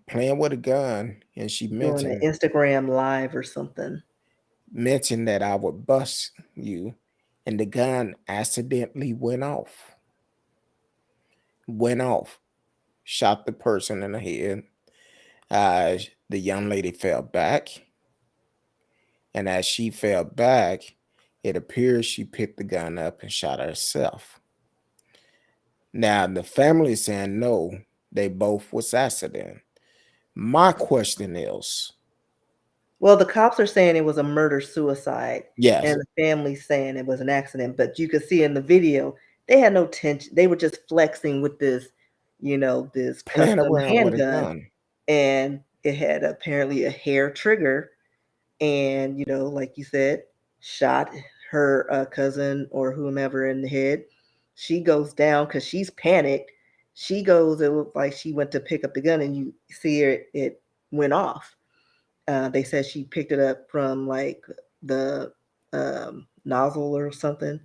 [SPEAKER 2] playing with a gun, and she
[SPEAKER 3] Doing an Instagram live or something.
[SPEAKER 2] mentioned that I would bust you, and the gun accidentally went off, shot the person in the head. The young lady fell back, and as she fell back, it appears she picked the gun up and shot herself. Now the family is saying no, they both was accident. My question is,
[SPEAKER 3] Well, the cops are saying it was a murder suicide,
[SPEAKER 2] yes,
[SPEAKER 3] and the family's saying it was an accident. But you could see in the video they had no tension. They were just flexing with this, this
[SPEAKER 2] playing
[SPEAKER 3] custom
[SPEAKER 2] around with a
[SPEAKER 3] handgun,
[SPEAKER 2] gun.
[SPEAKER 3] and it had apparently a hair trigger. And like you said, shot her cousin or whomever in the head. She goes down because she's panicked. She goes. It looked like she went to pick up the gun, and you see her. It went off. They said she picked it up from like the nozzle or something,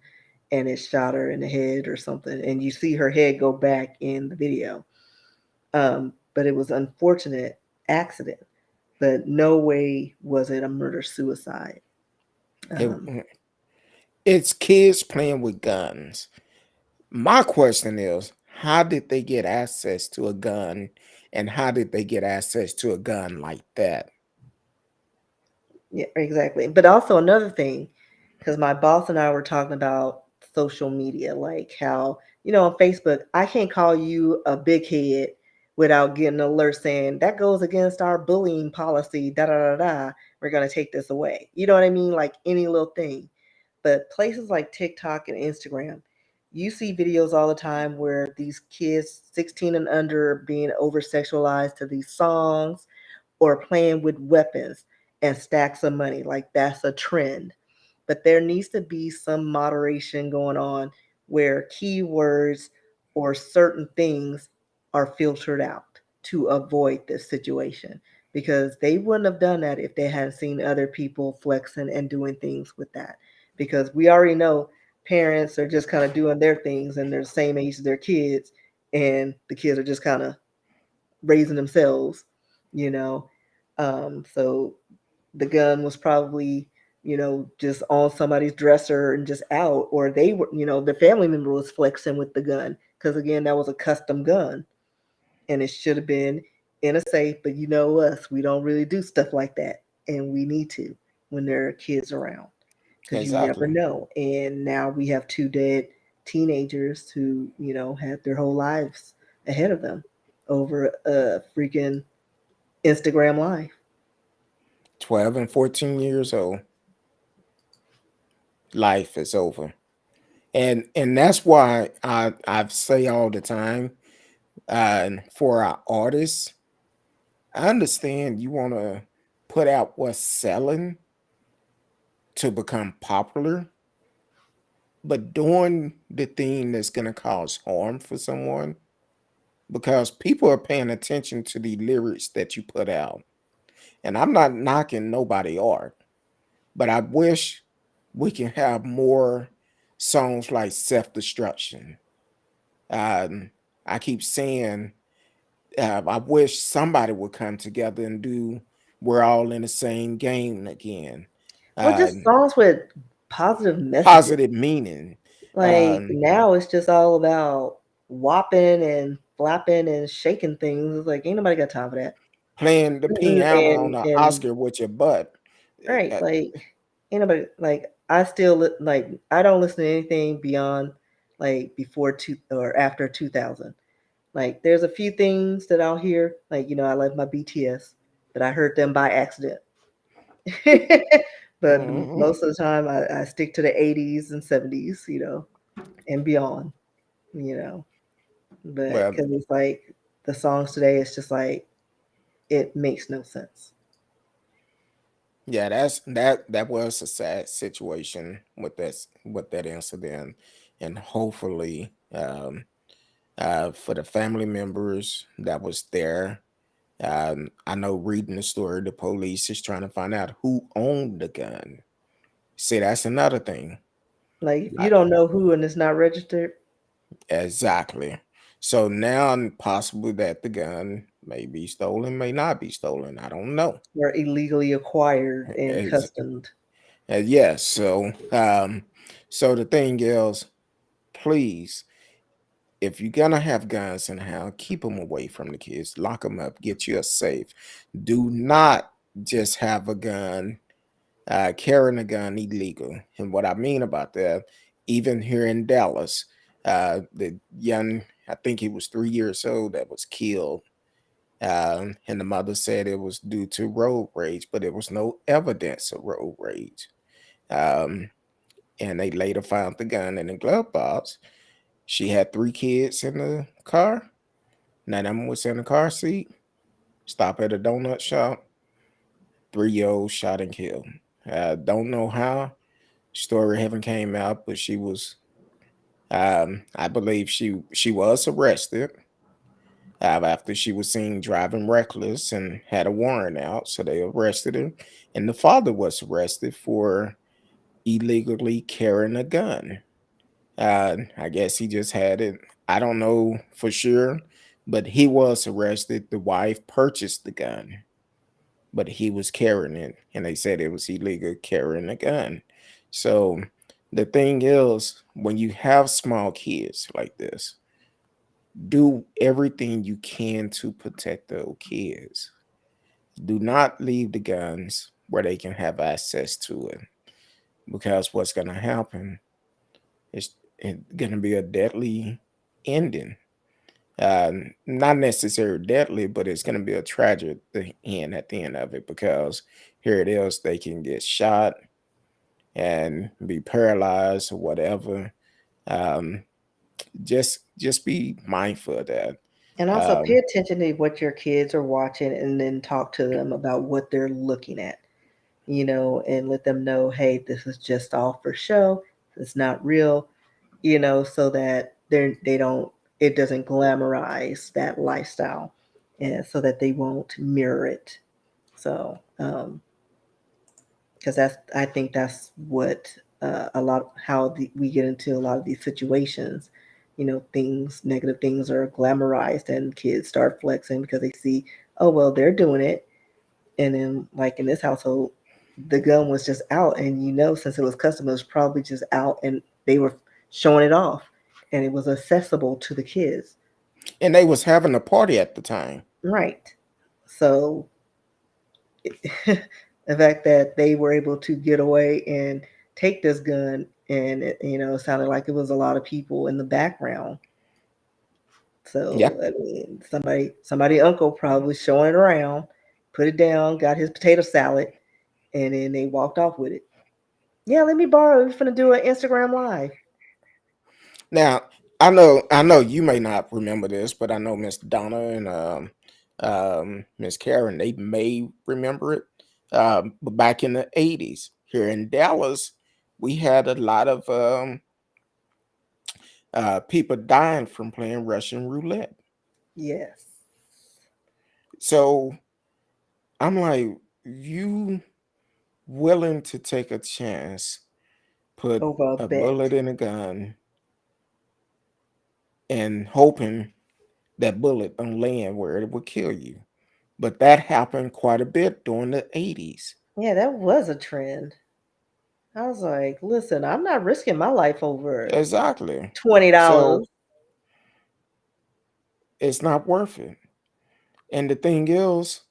[SPEAKER 3] and it shot her in the head or something. And you see her head go back in the video. But it was unfortunate accident. But no way was it a murder suicide. Um,
[SPEAKER 2] It, it's kids playing with guns. My question is, how did they get access to a gun, and how did they get access to a gun like that?
[SPEAKER 3] Yeah, exactly. But also another thing, because my boss and I were talking about social media, like how, on Facebook, I can't call you a big head without getting an alert saying that goes against our bullying policy, da da da da. We're gonna take this away. You know what I mean? Like any little thing. But places like TikTok and Instagram, you see videos all the time where these kids 16 and under are being over sexualized to these songs or playing with weapons and stacks of money. Like that's a trend. But there needs to be some moderation going on where keywords or certain things are filtered out to avoid this situation because they wouldn't have done that if they hadn't seen other people flexing and doing things with that. Because we already know parents are just kind of doing their things and they're the same age as their kids, and the kids are just kind of raising themselves, you know. So the gun was probably, just on somebody's dresser and just out, or they were, the family member was flexing with the gun because again, that was a custom gun and it should have been in a safe. But you know us, we don't really do stuff like that, and we need to when there are kids around because you never
[SPEAKER 2] Exactly.
[SPEAKER 3] know. And now we have two dead teenagers who, had their whole lives ahead of them over a freaking Instagram live.
[SPEAKER 2] 12 and 14 years old, life is over. And that's why I say all the time, for our artists, I understand you want to put out what's selling to become popular, but doing the thing that's going to cause harm for someone, because people are paying attention to the lyrics that you put out. And I'm not knocking nobody art, but I wish we can have more songs like Self Destruction. Um, I keep saying, I wish somebody would come together and do We're All in the Same Game again.
[SPEAKER 3] Well, just
[SPEAKER 2] Um,
[SPEAKER 3] songs with positive messages.
[SPEAKER 2] Positive meaning.
[SPEAKER 3] Like
[SPEAKER 2] Um,
[SPEAKER 3] now it's just all about whopping and flapping and shaking things. It's like ain't nobody got time for that.
[SPEAKER 2] Playing the piano on
[SPEAKER 3] And
[SPEAKER 2] the
[SPEAKER 3] and
[SPEAKER 2] Oscar with your butt.
[SPEAKER 3] right,
[SPEAKER 2] Uh,
[SPEAKER 3] like ain't nobody like I still like I don't listen to anything beyond like before two or after 2000. Like there's a few things that I'll hear, like I love my BTS, but I heard them by accident. But
[SPEAKER 2] mhm.
[SPEAKER 3] most of the time I stick to the 80s and 70s, and beyond, you know. But
[SPEAKER 2] Well,
[SPEAKER 3] because it's like the songs today, it's just like it makes no sense.
[SPEAKER 2] yeah, that was a sad situation with that incident, and hopefully, for the family members that was there, I know reading the story, the police is trying to find out who owned the gun. See, that's another thing.
[SPEAKER 3] Like if you
[SPEAKER 2] Like,
[SPEAKER 3] don't know who and it's not registered,
[SPEAKER 2] exactly. So now possibly that the gun may be stolen, may not be stolen. I don't know.
[SPEAKER 3] Or illegally acquired and
[SPEAKER 2] As,
[SPEAKER 3] customed.
[SPEAKER 2] yes. So the thing is, please, if you're gonna have guns in the house, keep them away from the kids. Lock them up. Get you a safe. Do not just have a gun, carrying a gun illegal. And what I mean about that, even here in Dallas, the young, I think he was 3 years old, that was killed. And the mother said it was due to road rage, but there was no evidence of road rage. Um, and they later found the gun in the glove box. She had 3 kids in the car. None of them was in the car seat. Stop at a donut shop. 3 year old shot and killed. Don't know how. Story haven't came out, but she was. I believe she was arrested after she was seen driving reckless and had a warrant out, so they arrested her. And the father was arrested for illegally carrying a gun. I guess he just had it. I don't know for sure, but he was arrested. The wife purchased the gun, but he was carrying it, and they said it was illegal carrying a gun. So the thing is, when you have small kids like this, do everything you can to protect those kids. Do not leave the guns where they can have access to it, because what's going to happen is it's going to be a deadly ending. uh, Not necessarily deadly, but it's going to be a tragic end at the end of it, because here it is, they can get shot and be paralyzed or whatever. Um, just be mindful of that.
[SPEAKER 3] And also pay
[SPEAKER 2] Um,
[SPEAKER 3] attention to what your kids are watching and then talk to them about what they're looking at, and let them know, hey, this is just all for show. It's not real, so that they don't, it doesn't glamorize that lifestyle, and so that they won't mirror it. So, because I think that's what a lot how we get into a lot of these situations. Negative things are glamorized, and kids start flexing because they see, oh well, they're doing it, and then like in this household, the gun was just out, and since it was custom, it was probably just out, and they were showing it off, and it was accessible to the kids.
[SPEAKER 2] and they was having a party at the time.
[SPEAKER 3] Right. So the fact that they were able to get away and take this gun, and it sounded like it was a lot of people in the background.
[SPEAKER 2] Yeah.
[SPEAKER 3] So I mean, somebody uncle probably showing it around, put it down, got his potato salad, and then they walked off with it. Yeah, let me borrow. We're gonna do an Instagram live.
[SPEAKER 2] Now, I know you may not remember this, but I know Miss Donna and Miss Karen, they may remember it. But back in the 80s, here in Dallas, we had a lot of people dying from playing Russian roulette.
[SPEAKER 3] Yes,
[SPEAKER 2] So I'm like, you willing to take a chance, put
[SPEAKER 3] over a
[SPEAKER 2] a
[SPEAKER 3] bet.
[SPEAKER 2] bullet in a gun, and hoping that bullet don't land where it would kill you. But that happened quite a bit during the 80s.
[SPEAKER 3] Yeah, that was a trend. I was like, listen, I'm not risking my life over
[SPEAKER 2] Exactly.
[SPEAKER 3] $20.
[SPEAKER 2] So it's not worth it. And the thing is,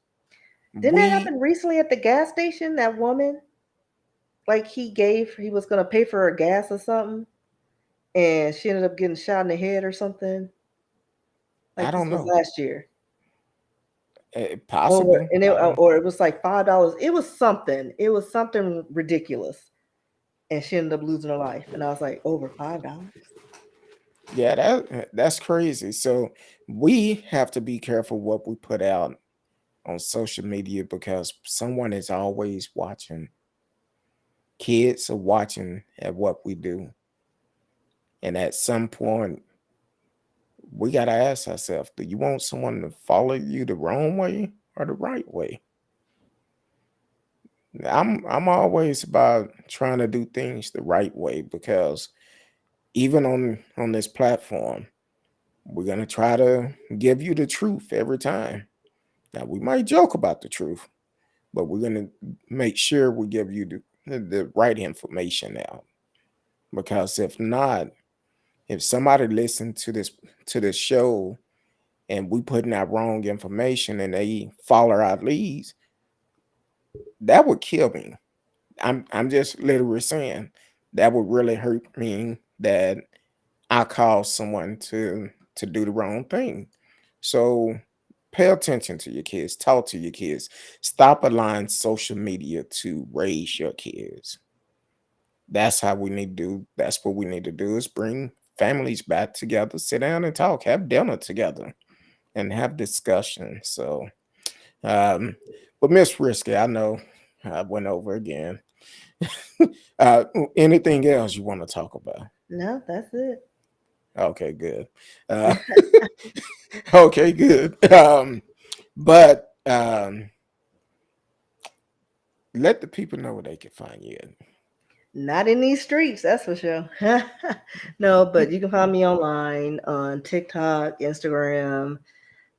[SPEAKER 3] Didn't that
[SPEAKER 2] we,
[SPEAKER 3] happen recently at the gas station? That woman, like he was gonna pay for her gas or something, and she ended up getting shot in the head or something.
[SPEAKER 2] I
[SPEAKER 3] Like this
[SPEAKER 2] don't
[SPEAKER 3] was
[SPEAKER 2] know,
[SPEAKER 3] last year,
[SPEAKER 2] possibly. I don't.
[SPEAKER 3] or it was like $5. It was something. It was something ridiculous, and she ended up losing her life. And I was like, over $5.
[SPEAKER 2] Yeah, that's crazy. So we have to be careful what we put out on social media, because someone is always watching. Kids are watching at what we do. And at some point, we got to ask ourselves, do you want someone to follow you the wrong way or the right way? I'm always about trying to do things the right way, because even on this platform, We're going to try to give you the truth every time. Now, we might joke about the truth, but we're going to make sure we give you the right information out. Because if not, if somebody listened to this show and we putting out wrong information and they follow our leads, that would kill me. I'm just literally saying that would really hurt me that I caused someone to do the wrong thing. So pay attention to your kids, talk to your kids, stop allowing social media to raise your kids. That's how we need to do. That's what we need to do is bring families back together, sit down and talk, have dinner together, and have discussion. So, um, but Miss Risky, I know I went over again. uh, Anything else you want to talk about?
[SPEAKER 3] No, that's it.
[SPEAKER 2] Okay, good. Uh, okay, good. But let the people know where they can find you.
[SPEAKER 3] Not in these streets, that's for sure. No, but you can find me online on TikTok, Instagram,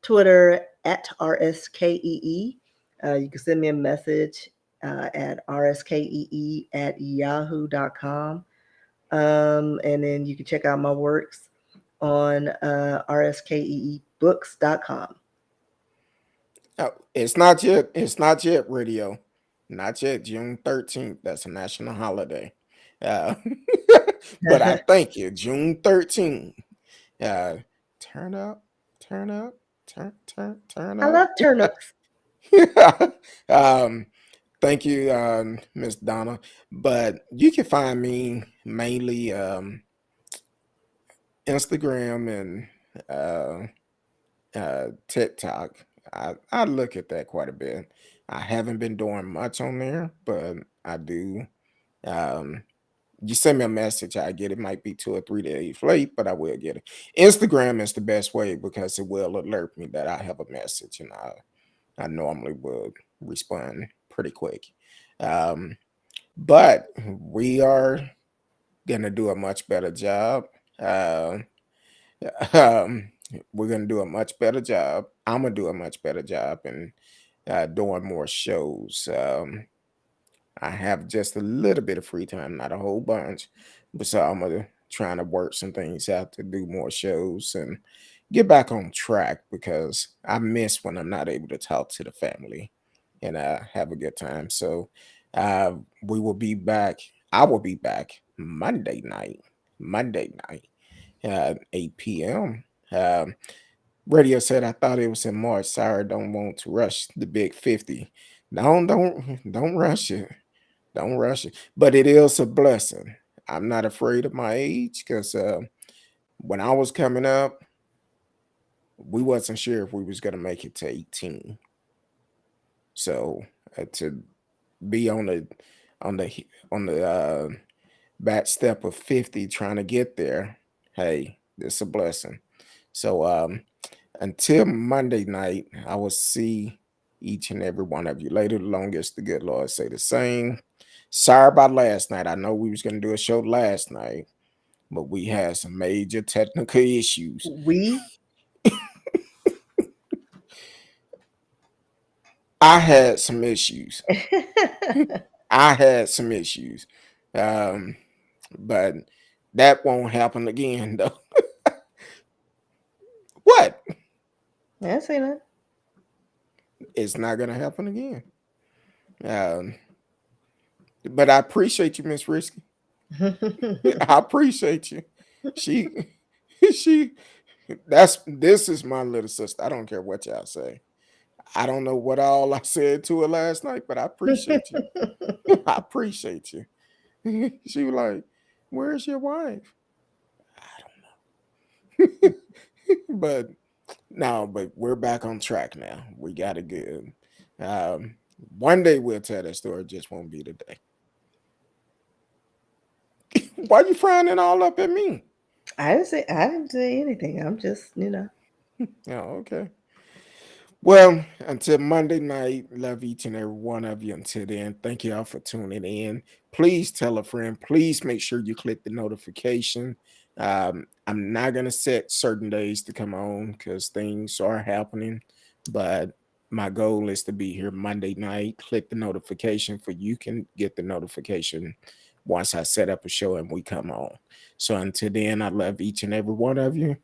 [SPEAKER 3] Twitter at RSKEE. You can send me a message at rskee at yahoo.com. And then you can check out my works on rskeebooks.com.
[SPEAKER 2] It's not yet. It's not yet radio. Not yet. June 13th. That's a national holiday. Uh, but I thank you. June 13th. Uh, turn up, turn up, turn
[SPEAKER 3] I
[SPEAKER 2] up.
[SPEAKER 3] love turnips.
[SPEAKER 2] um, Thank you, Miss Donna. But you can find me mainly Instagram and TikTok. I look at that quite a bit. I haven't been doing much on there, but I do. Um, you send me a message, I get it. Might be 2 or 3 days late, but I will get it. Instagram is the best way because it will alert me that I have a message, and I normally would respond pretty quick. Um, but we are gonna do a much better job. Uh, um, we're gonna do a much better job. I'm gonna do a much better job in doing more shows. I have just a little bit of free time, not a whole bunch, but so I'm gonna trying to work some things out to do more shows and get back on track because I miss when I'm not able to talk to the family and have a good time. So we will be back. I will be back Monday night. Monday night, 8 p.m. Radio said I thought it was in March. Sorry, don't want to rush the big 50. Don't rush it. Don't rush it. But it is a blessing. I'm not afraid of my age because when I was coming up, we wasn't sure if we was gonna make it to 18. So to be on the on the back step of 50 trying to get there, hey, it's a blessing. So until Monday night, I will see each and every one of you later. The longest the good Lord say the same. Sorry about last night. I know we was gonna do a show last night, but we had some major technical issues.
[SPEAKER 3] We
[SPEAKER 2] I had some issues. I had some issues. Um, but that won't happen again though. What?
[SPEAKER 3] I say that.
[SPEAKER 2] It's not gonna happen again. Um, but I appreciate you, Miss Risky. I appreciate you. She she this is my little sister. I don't care what y'all say. I don't know what all I said to her last night, but I appreciate you. I appreciate you. She was like, "Where's your wife?" I don't know. But no, but we're back on track now. We got it good. Um, One day we'll tell that story, just won't be today. Why you frowning all up at me?
[SPEAKER 3] I didn't say anything. I'm just.
[SPEAKER 2] Oh, okay. Well, until Monday night, love each and every one of you. Until then, thank you all for tuning in. Please tell a friend. Please make sure you click the notification I'm not gonna set certain days to come on because things are happening, but my goal is to be here Monday night. Click the notification for you can get the notification once I set up a show and we come on. So until then, I love each and every one of you.